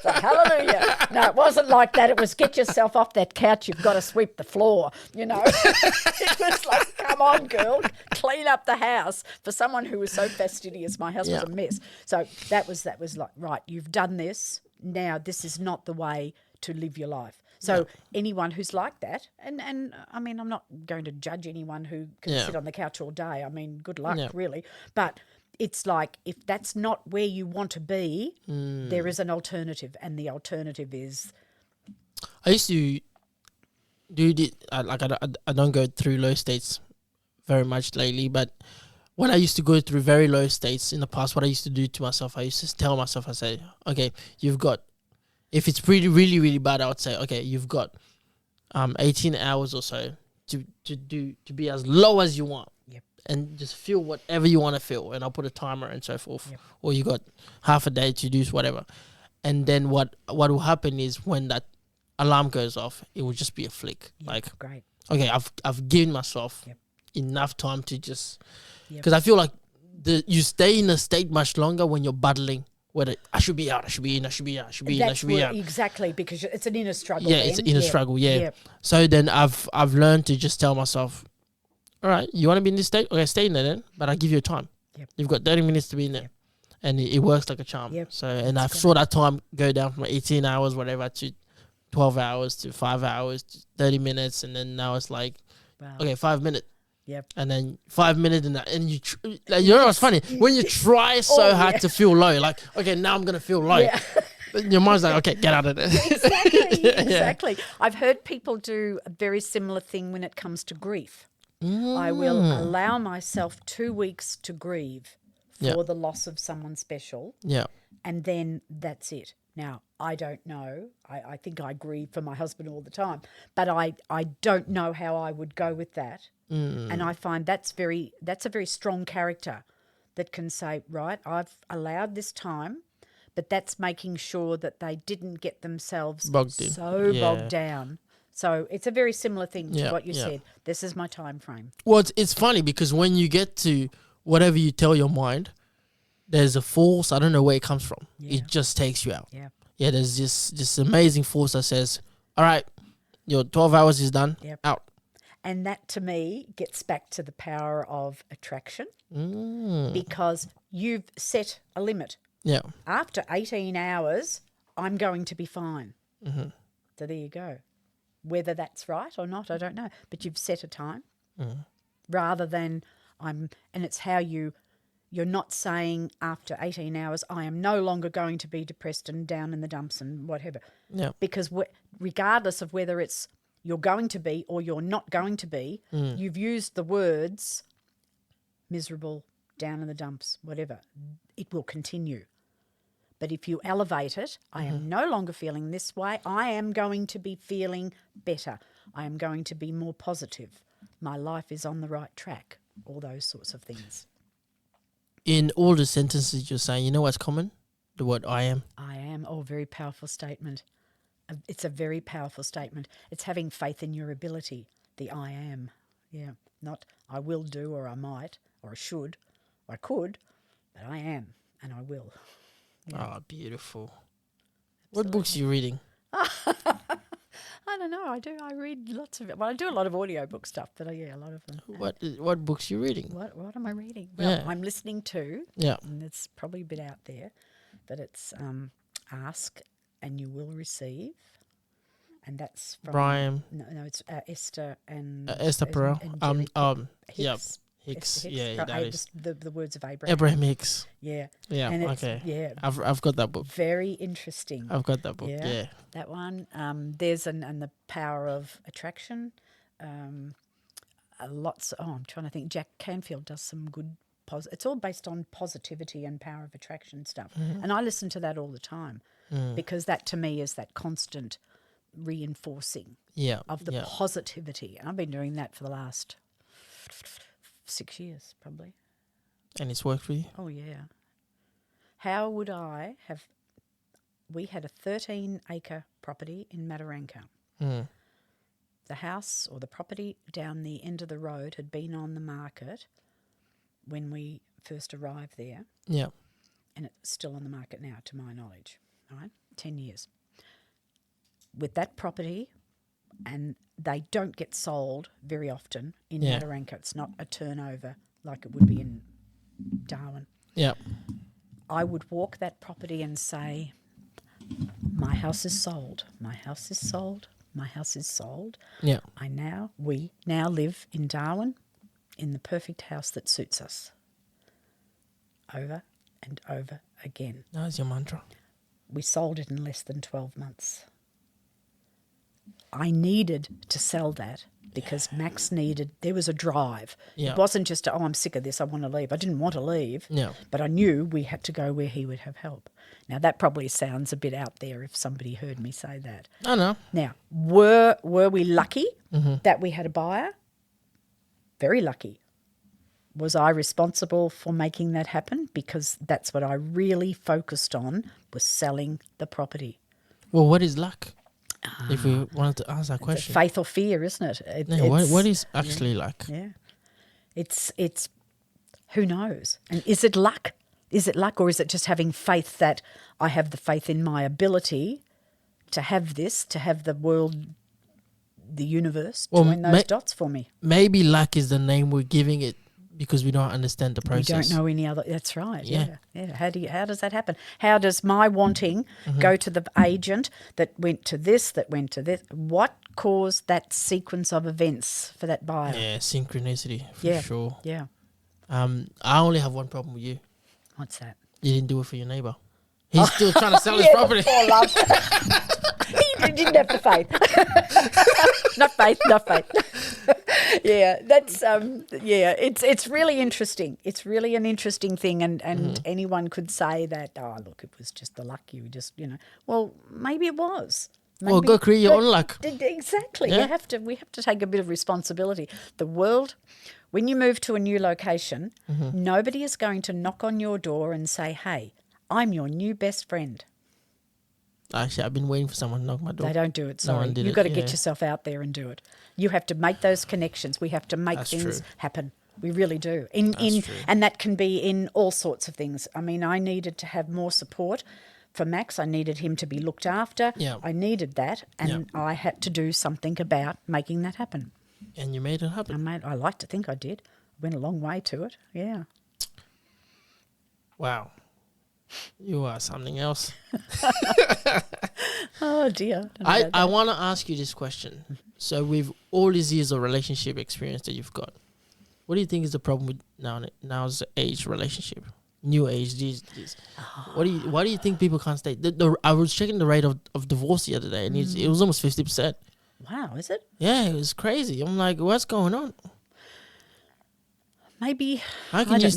So, hallelujah. No, it wasn't like that. It was get yourself off that couch. You've got to sweep the floor, you know. It was like, come on, girl, clean up the house. For someone who was so fastidious, my house was a mess. So that was like, right, you've done this. Now this is not the way to live your life. So anyone who's like that, and I mean, I'm not going to judge anyone who can sit on the couch all day. I mean, good luck, really. But it's like, if that's not where you want to be, there is an alternative, and the alternative is... I used to do I don't go through low states very much lately, but when I used to go through very low states in the past, what I used to do to myself, I used to tell myself, I say, okay, you've got, if it's really, really, really bad, I would say, okay, you've got 18 hours or so to be as low as you want. Yep. And just feel whatever you want to feel. And I'll put a timer and so forth. Yep. Or you got half a day to do whatever. And then what will happen is when that alarm goes off, it will just be a flick. Yep, like, great. Okay, I've given myself Yep. enough time to just... Because I feel like you stay in a state much longer when you're battling whether I should be out, I should be in, I should be out, I should be in, I should be out. Exactly, because it's an inner struggle. Yeah, then. it's an inner struggle, yeah. Yep. So then I've learned to just tell myself, all right, you want to be in this state? Okay, stay in there then, but I'll give you a time. Yep. You've got 30 minutes to be in there. Yep. And it works like a charm. Yep. So, and I saw that time go down from 18 hours, whatever, to 12 hours, to 5 hours, to 30 minutes. And then now it's like, okay, 5 minutes. Yep. And then 5 minutes and you like, you know what's funny? When you try so hard to feel low, like, okay, now I'm going to feel low. Yeah. Your mind's like, okay, get out of there. Exactly. I've heard people do a very similar thing when it comes to grief. I will allow myself 2 weeks to grieve for the loss of someone special. Yeah. And then that's it. Now, I don't know. I think I grieve for my husband all the time, but I don't know how I would go with that. And I find that's a very strong character that can say, right, I've allowed this time, but that's making sure that they didn't get themselves bogged down. So it's a very similar thing to what you said. This is my time frame. Well, it's funny because when you get to whatever you tell your mind, there's a force, I don't know where it comes from. Yeah. It just takes you out. Yeah. Yeah, there's this amazing force that says, all right, your 12 hours is done, out. And that, to me, gets back to the power of attraction because you've set a limit. Yeah. After 18 hours, I'm going to be fine. Mm-hmm. So there you go. Whether that's right or not, I don't know. But you've set a time rather than and it's how you're not saying after 18 hours, I am no longer going to be depressed and down in the dumps and whatever. Yeah. Because regardless of whether it's you're going to be or you're not going to be, you've used the words miserable, down in the dumps, whatever. It will continue. But if you elevate it, I am no longer feeling this way. I am going to be feeling better. I am going to be more positive. My life is on the right track. All those sorts of things. In all the sentences you're saying, you know what's common? The word I am. I am. Oh, very powerful statement. It's a very powerful statement. It's having faith in your ability, the I am. Yeah, not I will do or I might or I should or I could, but I am and I will. Yeah. Oh, beautiful. Absolutely. What books are you reading? I don't know. I do. I read lots of it. Well, I do a lot of audiobook stuff, but a lot of them. What books you reading? What am I reading? Well, I'm listening to. Yeah. And it's probably a bit out there, but it's Ask and You Will Receive, and that's from Brian. No, it's Esther and Esther Perel. Hicks. Hicks. Hicks. Yeah, that is the words of Abraham. Abraham Hicks. Yeah. Yeah. And Okay. Yeah. I've got that book. Very interesting. I've got that book. Yeah. That one. There's and the power of attraction. I'm trying to think. Jack Canfield does some good. It's all based on positivity and power of attraction stuff, and I listen to that all the time because that to me is that constant reinforcing of the positivity. And I've been doing that for the last 6 years, probably. And it's worked for you? Oh yeah. How would I have? We had a 13-acre property in Mataranka. The house or the property down the end of the road had been on the market when we first arrived there. Yeah. And it's still on the market now, to my knowledge. All right, 10 years. With that property, and they don't get sold very often in Mataranka. It's not a turnover like it would be in Darwin. Yeah. I would walk that property and say, my house is sold. My house is sold. My house is sold. Yeah. We now live in Darwin in the perfect house that suits us. Over and over again. That was your mantra. We sold it in less than 12 months. I needed to sell that because Max there was a drive. Yeah. It wasn't just, I'm sick of this, I want to leave. I didn't want to leave, but I knew we had to go where he would have help. Now, that probably sounds a bit out there if somebody heard me say that. I know. Now, were we lucky that we had a buyer? Very lucky. Was I responsible for making that happen? Because that's what I really focused on, was selling the property. Well, what is luck? If we wanted to ask that question. Faith or fear, isn't it? What is actually luck? Yeah. It's who knows? And is it luck? Is it luck, or is it just having faith that I have the faith in my ability to have this, to have the world, the universe, join those dots for me? Maybe luck is the name we're giving it because we don't understand the process. We don't know any other. That's right. Yeah. How does that happen? How does my wanting go to the agent that went to this, that went to this? What caused that sequence of events for that buyer? Yeah, synchronicity for sure. Yeah. I only have one problem with you. What's that? You didn't do it for your neighbour. He's still trying to sell his property. Poor love. He didn't have the faith. Not faith. Yeah, that's it's really interesting. It's really an interesting thing, and anyone could say that, look, it was just the luck, you just, well, maybe it was. Well, go create your own luck. Exactly. Yeah. We have to take a bit of responsibility. The world, when you move to a new location, nobody is going to knock on your door and say, "Hey, I'm your new best friend." Actually, I've been waiting for someone to knock my door. They don't do it, sorry. You've got to get yourself out there and do it. You have to make those connections. We have to make things happen. We really do. And that can be in all sorts of things. I mean, I needed to have more support for Max. I needed him to be looked after. Yeah. I needed that, and I had to do something about making that happen. And you made it happen. I like to think I did. Went a long way to it, yeah. Wow. You are something else. Oh, dear. I want to ask you this question. So with all these years of relationship experience that you've got, what do you think is the problem with now's age relationship? New age, these. Why do you think people can't stay? I was checking the rate of divorce the other day, and it was almost 50%. Wow, is it? Yeah, it was crazy. I'm like, what's going on? Maybe. How can you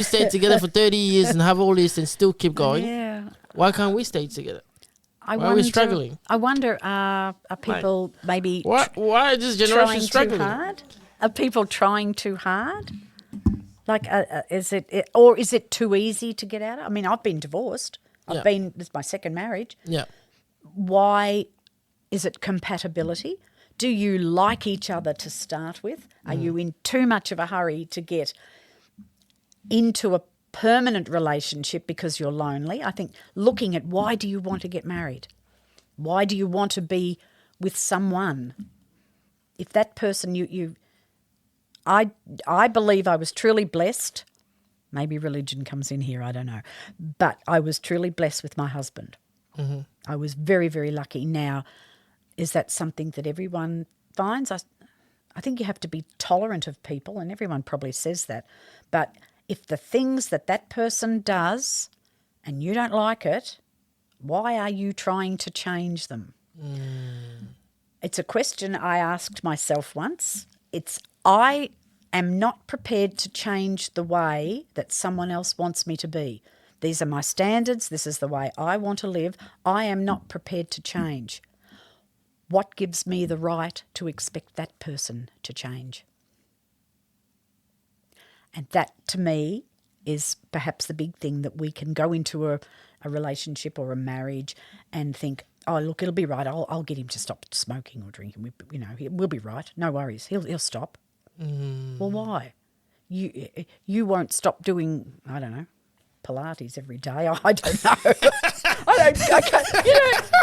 stay together for 30 years and have all this and still keep going? Yeah. Why can't we stay together? Why are we struggling? I wonder, are people maybe why is this generation struggling? Too hard? Are people trying too hard? Like, is it too easy to get out of? I mean, I've been divorced. This is my second marriage. Yeah. Why is it compatibility? Do you like each other to start with? Are you in too much of a hurry to get into a permanent relationship because you're lonely? I think looking at why do you want to get married? Why do you want to be with someone, if that person I believe I was truly blessed. Maybe religion comes in here, I don't know. But I was truly blessed with my husband. Mm-hmm. I was very, very lucky. Now, is that something that everyone finds? I think you have to be tolerant of people, and everyone probably says that. But if the things that person does and you don't like it, why are you trying to change them? It's a question I asked myself once. I am not prepared to change the way that someone else wants me to be. These are my standards. This is the way I want to live. I am not prepared to change. What gives me the right to expect that person to change? And that, to me, is perhaps the big thing, that we can go into a relationship or a marriage and think, oh, look, it'll be right. I'll get him to stop smoking or drinking. We'll be right. No worries. He'll stop. Well, why? You won't stop doing, I don't know, Pilates every day. I don't know. I can't,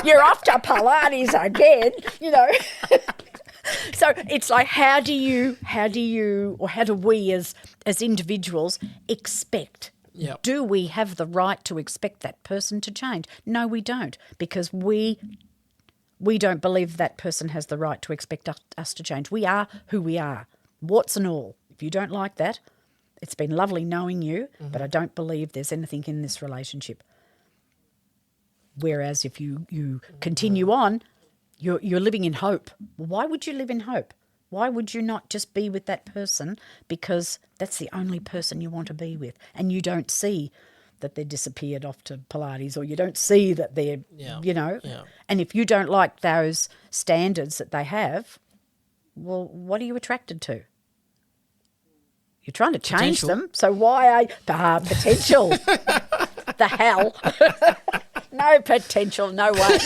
you're off to Pilates again, So it's like, how do we as individuals expect? Yep. Do we have the right to expect that person to change? No, we don't, because we don't believe that person has the right to expect us to change. We are who we are, warts and all. If you don't like that, it's been lovely knowing you, but I don't believe there's anything in this relationship. Whereas if you continue on, you're living in hope. Well, why would you live in hope? Why would you not just be with that person because that's the only person you want to be with, and you don't see that they're disappeared off to Pilates, or you don't see that they're, and if you don't like those standards that they have, well, what are you attracted to? You're trying to change them, so why are potential? The hell? No potential, no way.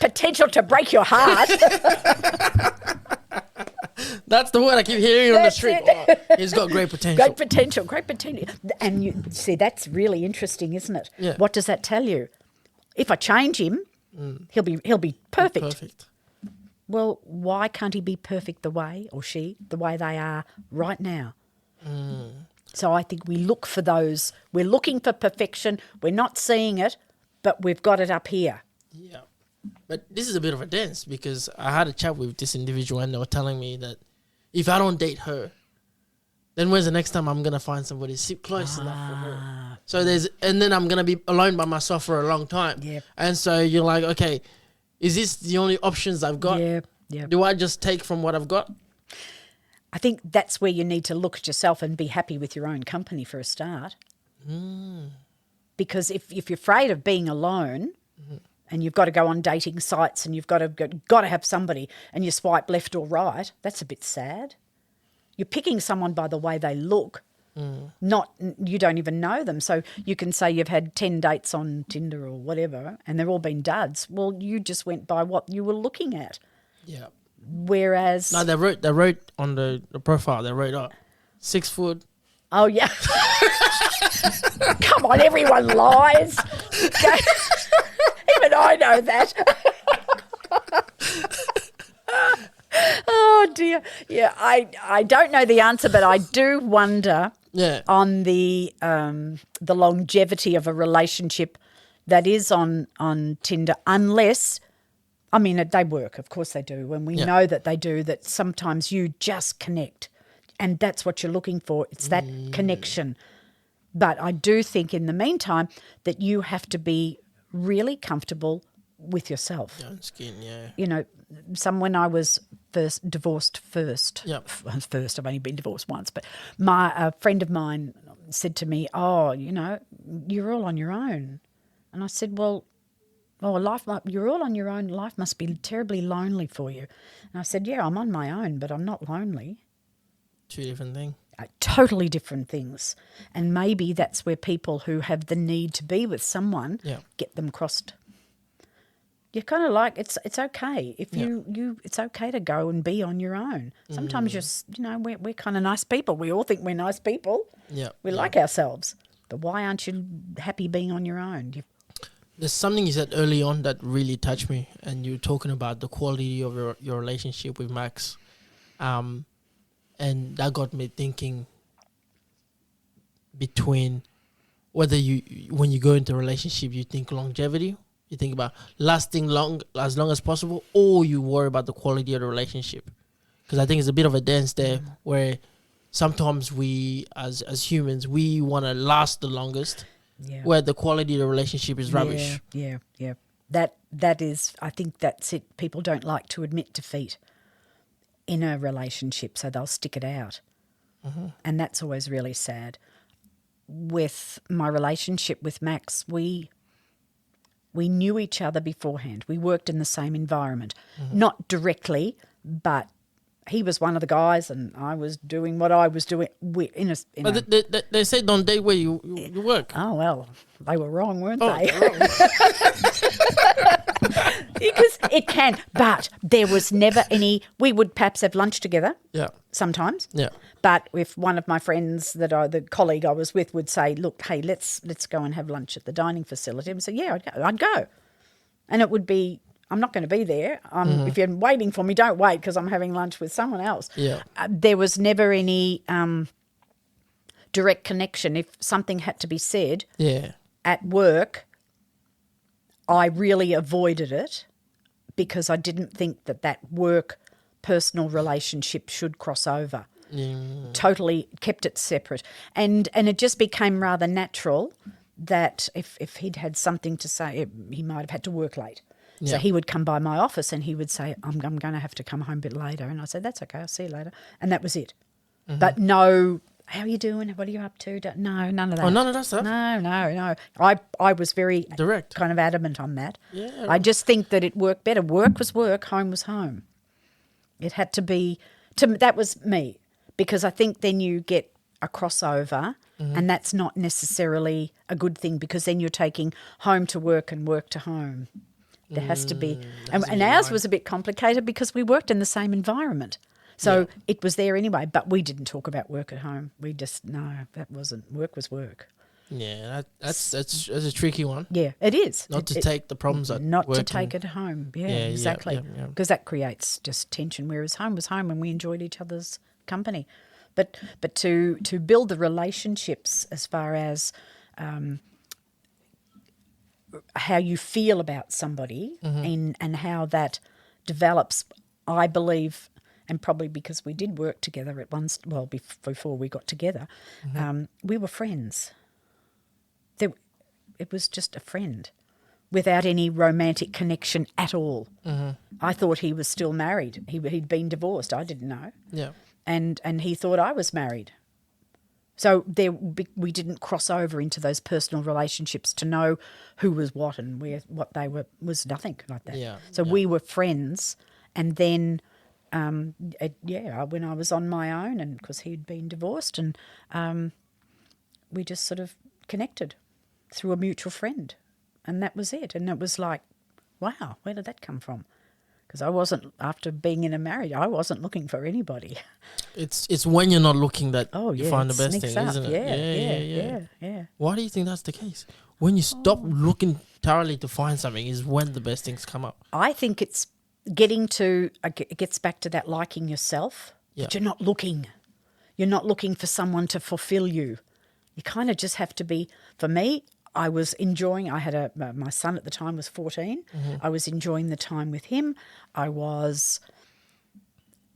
Potential to break your heart. That's the word I keep hearing on the street. Oh, he's got great potential. Great potential. And you see, that's really interesting, isn't it? Yeah. What does that tell you? If I change him, he'll be perfect. Perfect. Well, why can't he be perfect the way they are right now? So I think we look for those. We're looking for perfection. We're not seeing it, but we've got it up here. Yeah. But this is a bit of a dance, because I had a chat with this individual and they were telling me that if I don't date her, then when's the next time I'm going to find somebody close enough for her? So and then I'm going to be alone by myself for a long time. Yep. And so you're like, okay, is this the only options I've got? Yeah. Do I just take from what I've got? I think that's where you need to look at yourself and be happy with your own company for a start. Because if you're afraid of being alone, and you've got to go on dating sites and you've got to have somebody and you swipe left or right, that's a bit sad. You're picking someone by the way they look, you don't even know them. So you can say you've had 10 dates on Tinder or whatever and they've all been duds. Well, you just went by what you were looking at. Yeah. Whereas... No, they wrote on the profile, they wrote 6 foot. Oh, yeah. Come on, everyone lies. Even I know that. Oh, dear. Yeah, I don't know the answer, but I do wonder on the longevity of a relationship that is on Tinder, unless... I mean, they work, of course they do, and we know that they do, that sometimes you just connect, and that's what you're looking for. It's that connection. But I do think in the meantime that you have to be really comfortable with yourself. Your own skin, yeah. When I was divorced first, I've only been divorced once, but a friend of mine said to me, oh, you're all on your own. And I said, well, you're all on your own. Life must be terribly lonely for you. And I said, yeah, I'm on my own, but I'm not lonely. Two different things. Totally different things. And maybe that's where people who have the need to be with someone get them crossed. You're kind of like, it's okay. If it's okay to go and be on your own. Sometimes we're kind of nice people. We all think we're nice people. Yeah. We like ourselves. But why aren't you happy being on your own? There's something you said early on that really touched me, and you're talking about the quality of your relationship with Max, and that got me thinking between whether when you go into a relationship, you think longevity, you think about lasting as long as possible, or you worry about the quality of the relationship. Because I think it's a bit of a dance there where sometimes we, as humans, we want to last the longest, where the quality of the relationship is rubbish. Yeah. That is, I think that's it. People don't like to admit defeat in a relationship, so they'll stick it out. And that's always really sad. With my relationship with Max, we knew each other beforehand. We worked in the same environment, not directly, but he was one of the guys and I was doing what I was doing. They say don't date where you work. Oh, well, they were wrong, weren't Oh, they? they're wrong. Because it can, but there was never any. We would perhaps have lunch together. Yeah. Sometimes. Yeah. But if one of my friends the colleague I was with would say, "Look, hey, let's go and have lunch at the dining facility," I would say, "Yeah, I'd go," and it would be, I'm not going to be there. If you're waiting for me, don't wait because I'm having lunch with someone else. Yeah. There was never any direct connection. If something had to be said at work, I really avoided it because I didn't think that work personal relationship should cross over. Totally kept it separate. And it just became rather natural that if he'd had something to say, he might have had to work late. Yeah. So he would come by my office and he would say, I'm going to have to come home a bit later. And I said, that's okay, I'll see you later. And that was it. But no, how are you doing? What are you up to? No, none of that. Oh, none of that stuff? No. I was very direct, kind of adamant on that. Yeah. I just think that it worked better. Work was work, home was home. It had to be, that was me, because I think then you get a crossover and that's not necessarily a good thing because then you're taking home to work and work to home. There has to be, and ours was a bit complicated because we worked in the same environment. So it was there anyway, but we didn't talk about work at home. We just, that wasn't, work was work. Yeah, that's a tricky one. Yeah, it is. Not to take the problems at not work to take it home. Yeah, exactly. Because that creates just tension, whereas home was home and we enjoyed each other's company. But to build the relationships as far as how you feel about somebody and how that develops, I believe, and probably because we did work together at once, before we got together, we were friends. It was just a friend without any romantic connection at all. I thought he was still married. He'd been divorced. I didn't know. Yeah. And he thought I was married. So we didn't cross over into those personal relationships to know who was what and what they were was nothing like that. Yeah. So we were friends, and then when I was on my own, and because he'd been divorced, and we just sort of connected through a mutual friend, and that was it. And it was like, wow, where did that come from? Because I wasn't, after being in a marriage, I wasn't looking for anybody. It's when you're not looking that you find the best thing, up. isn't it? Yeah. Why do you think that's the case? When you stop looking thoroughly to find something is when the best things come up. I think it's getting to, it gets back to that liking yourself, but you're not looking. You're not looking for someone to fulfill you. You kind of just have to be, for me, I was enjoying, I had my son at the time was 14. I was enjoying the time with him. I was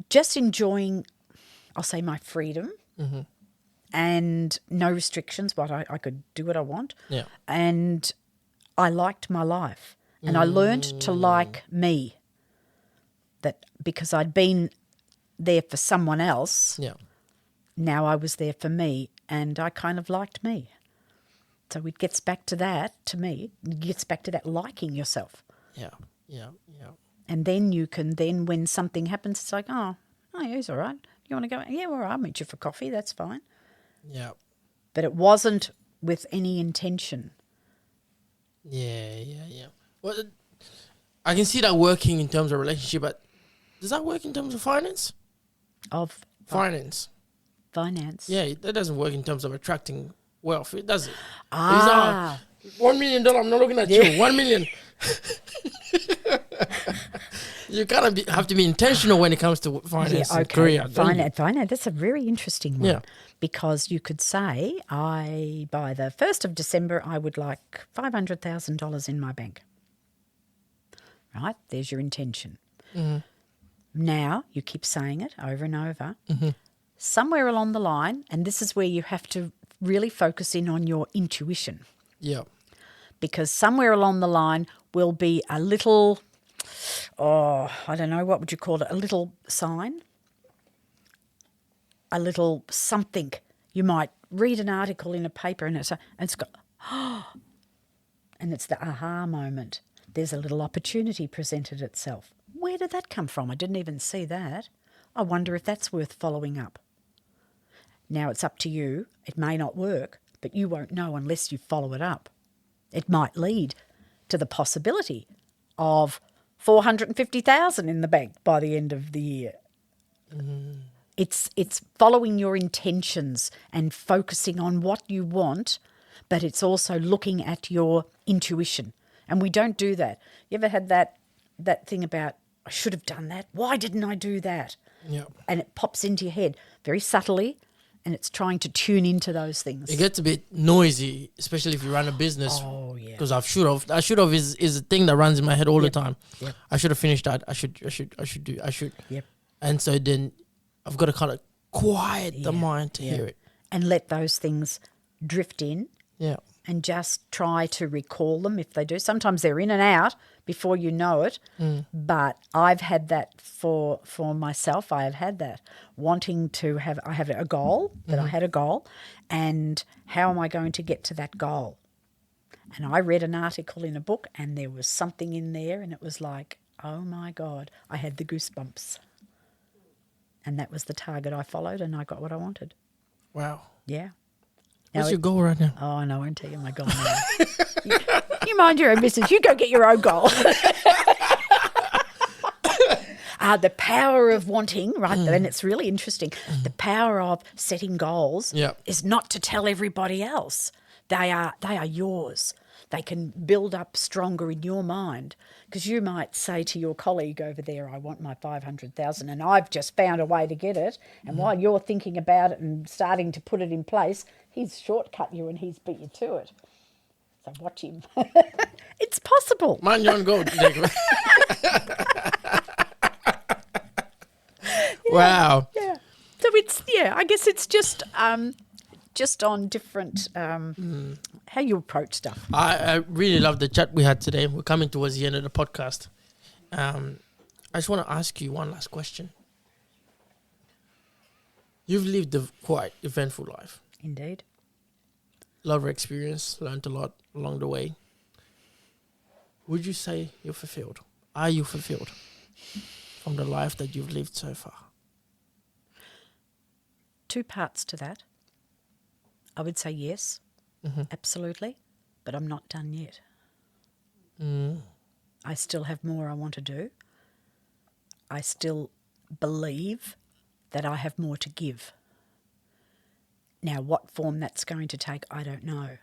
just enjoying, I'll say, my freedom and no restrictions, but I could do what I want. Yeah. And I liked my life. And I learned to like me. That because I'd been there for someone else, now I was there for me, and I kind of liked me. So it gets back to that, to me, it gets back to that liking yourself. Yeah. And then you can, when something happens, it's like, oh, he's all right. You want to go? Yeah, well, I'll meet you for coffee. That's fine. Yeah. But it wasn't with any intention. Yeah. Well, I can see that working in terms of relationship, but does that work in terms of finance? Finance. Finance. Yeah, that doesn't work in terms of attracting wealth. It doesn't. $1 million. I'm not looking at you. 1 million. You gotta have to be intentional when it comes to finance and career. Finance. That's a very interesting one. Yeah. Because you could say, by the 1st of December, I would like $500,000 in my bank. Right? There's your intention. Mm-hmm. Now, you keep saying it over and over. Mm-hmm. Somewhere along the line, and this is where you have to really focus in on your intuition. Yeah. Because somewhere along the line will be a little, I don't know, what would you call it? A little sign? A little something. You might read an article in a paper and it's got, and it's the aha moment. There's a little opportunity presented itself. Where did that come from? I didn't even see that. I wonder if that's worth following up. Now it's up to you. It may not work, but you won't know unless you follow it up. It might lead to the possibility of $450,000 in the bank by the end of the year. Mm. It's following your intentions and focusing on what you want, but it's also looking at your intuition. And we don't do that. You ever had that thing about, I should have done that. Why didn't I do that? Yeah. And it pops into your head very subtly, and it's trying to tune into those things. It gets a bit noisy, especially if you run a business. Oh, yeah. Because I should have is a thing that runs in my head all the time. Yep. I should have finished that. I should. Yep. And so then I've got to kind of quiet the mind to hear it. And let those things drift in. Yeah. And just try to recall them if they do. Sometimes they're in and out before you know it. Mm. But I've had that for myself. I have had that wanting to have. I have a goal that I had a goal, and how am I going to get to that goal? And I read an article in a book, and there was something in there, and it was like, oh my God, I had the goosebumps. And that was the target I followed, and I got what I wanted. Wow. Yeah. What's your goal right now? Oh, no, I won't tell you my goal now. you mind your own business. You go get your own goal. The power of wanting, right, and it's really interesting, the power of setting goals is not to tell everybody else. They are yours. They can build up stronger in your mind, because you might say to your colleague over there, I want my 500,000 and I've just found a way to get it. And while you're thinking about it and starting to put it in place, he's shortcut you and he's beat you to it. So watch him. It's possible. Mind your own goal. Wow. Yeah. So it's, I guess it's just on different how you approach stuff. I really love the chat we had today. We're coming towards the end of the podcast. I just want to ask you one last question. You've lived a quite eventful life. Indeed. A lot of experience, learned a lot along the way. Would you say you're fulfilled? Are you fulfilled from the life that you've lived so far? Two parts to that. I would say yes, absolutely, but I'm not done yet. I still have more I want to do. I still believe that I have more to give. Now, what form that's going to take, I don't know,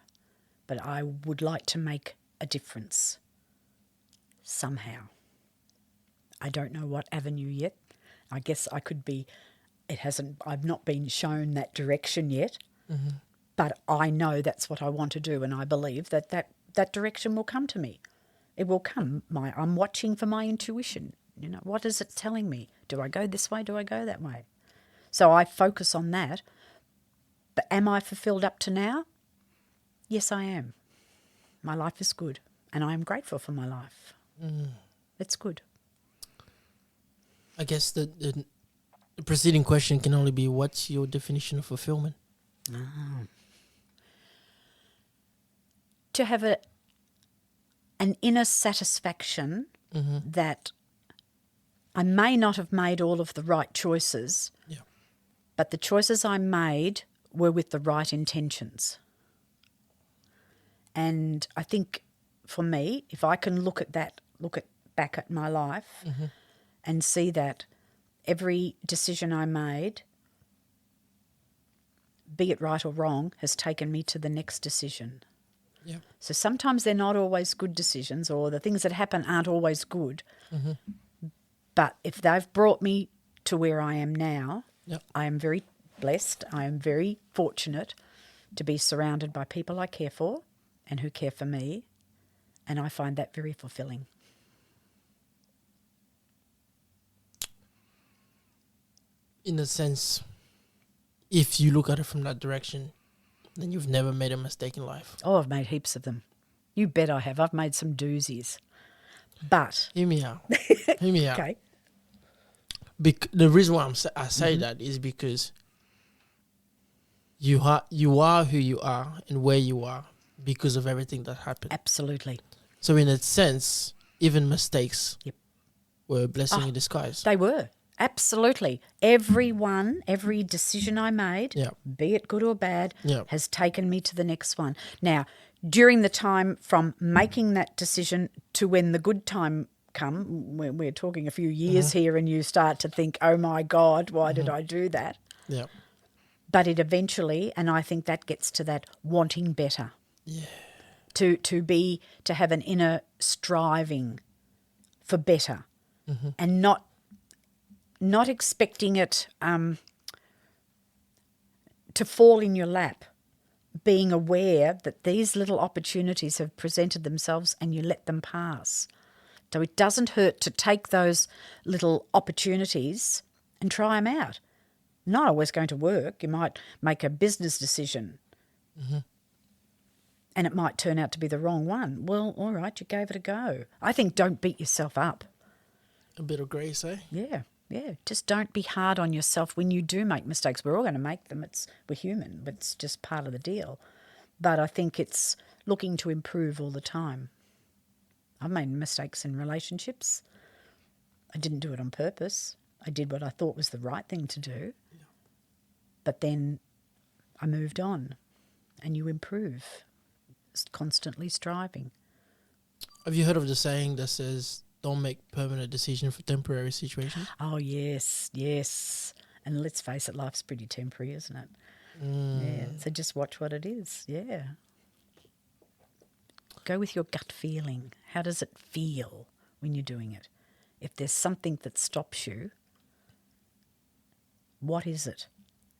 but I would like to make a difference somehow. I don't know what avenue yet. I guess I could be, I've not been shown that direction yet. But I know that's what I want to do, and I believe that direction will come to me. It will come. I'm watching for my intuition. You know, what is it telling me? Do I go this way? Do I go that way? So I focus on that. But am I fulfilled up to now? Yes, I am. My life is good, and I am grateful for my life. It's good. I guess the preceding question can only be, what's your definition of fulfillment? To have an inner satisfaction that I may not have made all of the right choices, but the choices I made were with the right intentions. And I think for me, if I can look back at my life and see that every decision I made, be it right or wrong, has taken me to the next decision. Yeah. So sometimes they're not always good decisions, or the things that happen aren't always good. But if they've brought me to where I am now, Yep. I am very blessed. I am very fortunate to be surrounded by people I care for and who care for me. And I find that very fulfilling. In a sense, if you look at it from that direction, then you've never made a mistake in life. Oh, I've made heaps of them. You bet I have. I've made some doozies. But... Hear me out. Hear me out. Okay. The reason why I say that is because you are who you are and where you are because of everything that happened. Absolutely. So in a sense, even mistakes Yep. were a blessing in disguise. They were. Absolutely. Every decision I made, Yeah. be it good or bad, Yeah. has taken me to the next one. Now, during the time from making that decision to when the good time come, we're talking a few years here, and you start to think, oh my God, why did I do that? Yeah. But it eventually, and I think that gets to that wanting better. Yeah. To have an inner striving for better, and not expecting it to fall in your lap, being aware that these little opportunities have presented themselves and you let them pass. So it doesn't hurt to take those little opportunities and try them out. Not always going to work. You might make a business decision and it might turn out to be the wrong one. Well, all right, you gave it a go. I think don't beat yourself up. A bit of grace, eh? Yeah. Just don't be hard on yourself when you do make mistakes. We're all going to make them. We're human, but it's just part of the deal. But I think it's looking to improve all the time. I've made mistakes in relationships. I didn't do it on purpose. I did what I thought was the right thing to do. Yeah. But then I moved on, and you improve, constantly striving. Have you heard of the saying that says, don't make permanent decisions for temporary situations? Oh, yes. And let's face it, life's pretty temporary, isn't it? Yeah. So just watch what it is. Yeah. Go with your gut feeling. How does it feel when you're doing it? If there's something that stops you, what is it?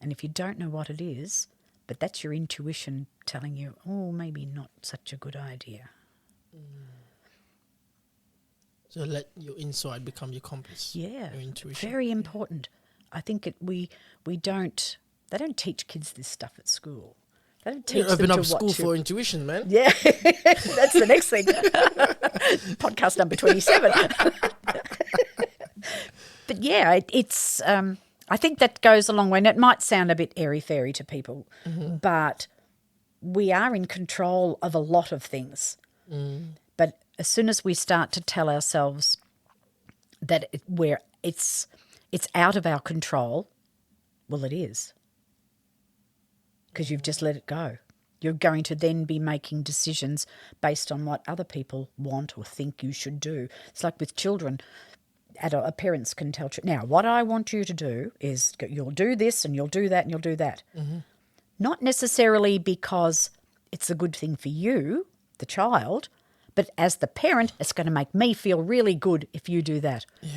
And if you don't know what it is, but that's your intuition telling you, oh, maybe not such a good idea. So let your inside become your compass. Yeah, your intuition. very important. I think we don't. They don't teach kids this stuff at school. They don't teach them open to up watch school for intuition, man. Yeah, that's the next thing. Podcast number 27. But yeah, it's. I think that goes a long way. And it might sound a bit airy-fairy to people, but we are in control of a lot of things. But as soon as we start to tell ourselves that it's out of our control, well, it is. Because you've just let it go. You're going to then be making decisions based on what other people want or think you should do. It's like with children. Parents can tell children, now, what I want you to do is you'll do this and you'll do that and you'll do that. Not necessarily because it's a good thing for you, the child, but as the parent, it's going to make me feel really good if you do that. Yeah.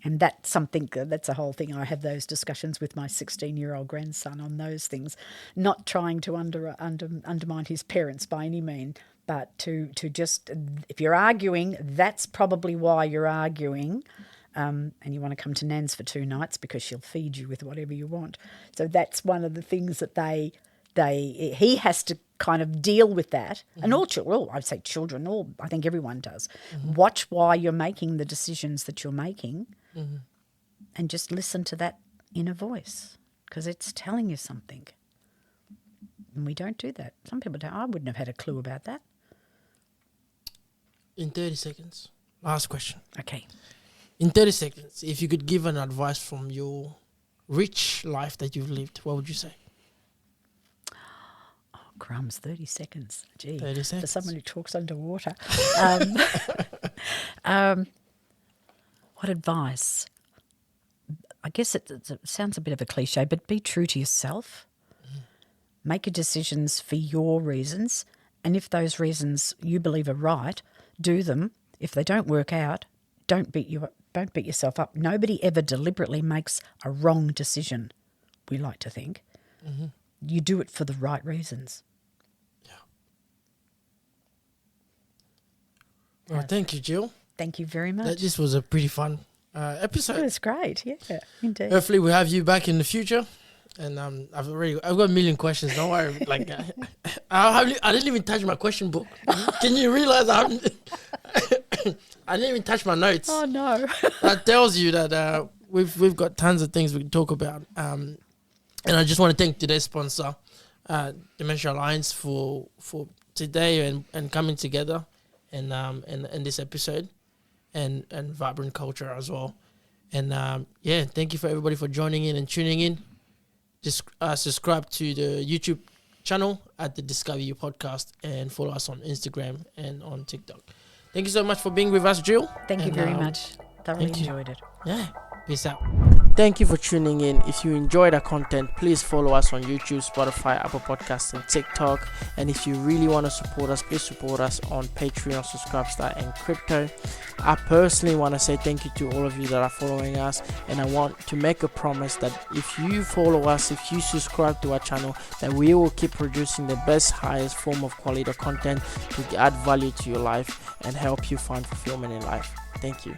And that's a whole thing. I have those discussions with my 16-year-old grandson on those things, not trying to undermine his parents by any means, but to just, if you're arguing, that's probably why you're arguing, and you want to come to Nan's for 2 nights because she'll feed you with whatever you want. So that's one of the things that he has to kind of deal with that. And all children, I'd say children, I think everyone does. Watch why you're making the decisions that you're making, and just listen to that inner voice because it's telling you something. And we don't do that. Some people don't. I wouldn't have had a clue about that. In 30 seconds, last question. Okay. In 30 seconds, if you could give an advice from your rich life that you've lived, what would you say? Oh, crumbs, 30 seconds. Gee, 30 seconds. For someone who talks underwater. What advice? I guess it sounds a bit of a cliche, but be true to yourself. Make your decisions for your reasons, and if those reasons you believe are right, do them. If they don't work out, don't beat yourself up. Nobody ever deliberately makes a wrong decision, we like to think. Mm-hmm. You do it for the right reasons. Yeah. Well, thank you, Jill. Thank you very much. This was a pretty fun episode. It was great, yeah, indeed. Hopefully we'll have you back in the future. And I've got a million questions. Don't worry. Like I didn't even touch my question book. Can you realize I didn't even touch my notes? Oh no! That tells you that we've got tons of things we can talk about. And I just want to thank today's sponsor, Dementia Alliance, for today and coming together, and this episode, and Vibrant Culture as well. And thank you for everybody for joining in and tuning in. Just subscribe to the YouTube channel at the DiscoveryU podcast and follow us on Instagram and on TikTok. Thank you so much for being with us, Jill. Thank you very much. Thoroughly enjoyed it. Yeah. Peace out. Thank you for tuning in. If you enjoyed our content, please follow us on YouTube, Spotify, Apple Podcasts, and TikTok. And if you really want to support us, please support us on Patreon, Subscribestar, and Crypto. I personally want to say thank you to all of you that are following us, and I want to make a promise that if you follow us, if you subscribe to our channel, that we will keep producing the best, highest form of quality content to add value to your life and help you find fulfillment in life. Thank you.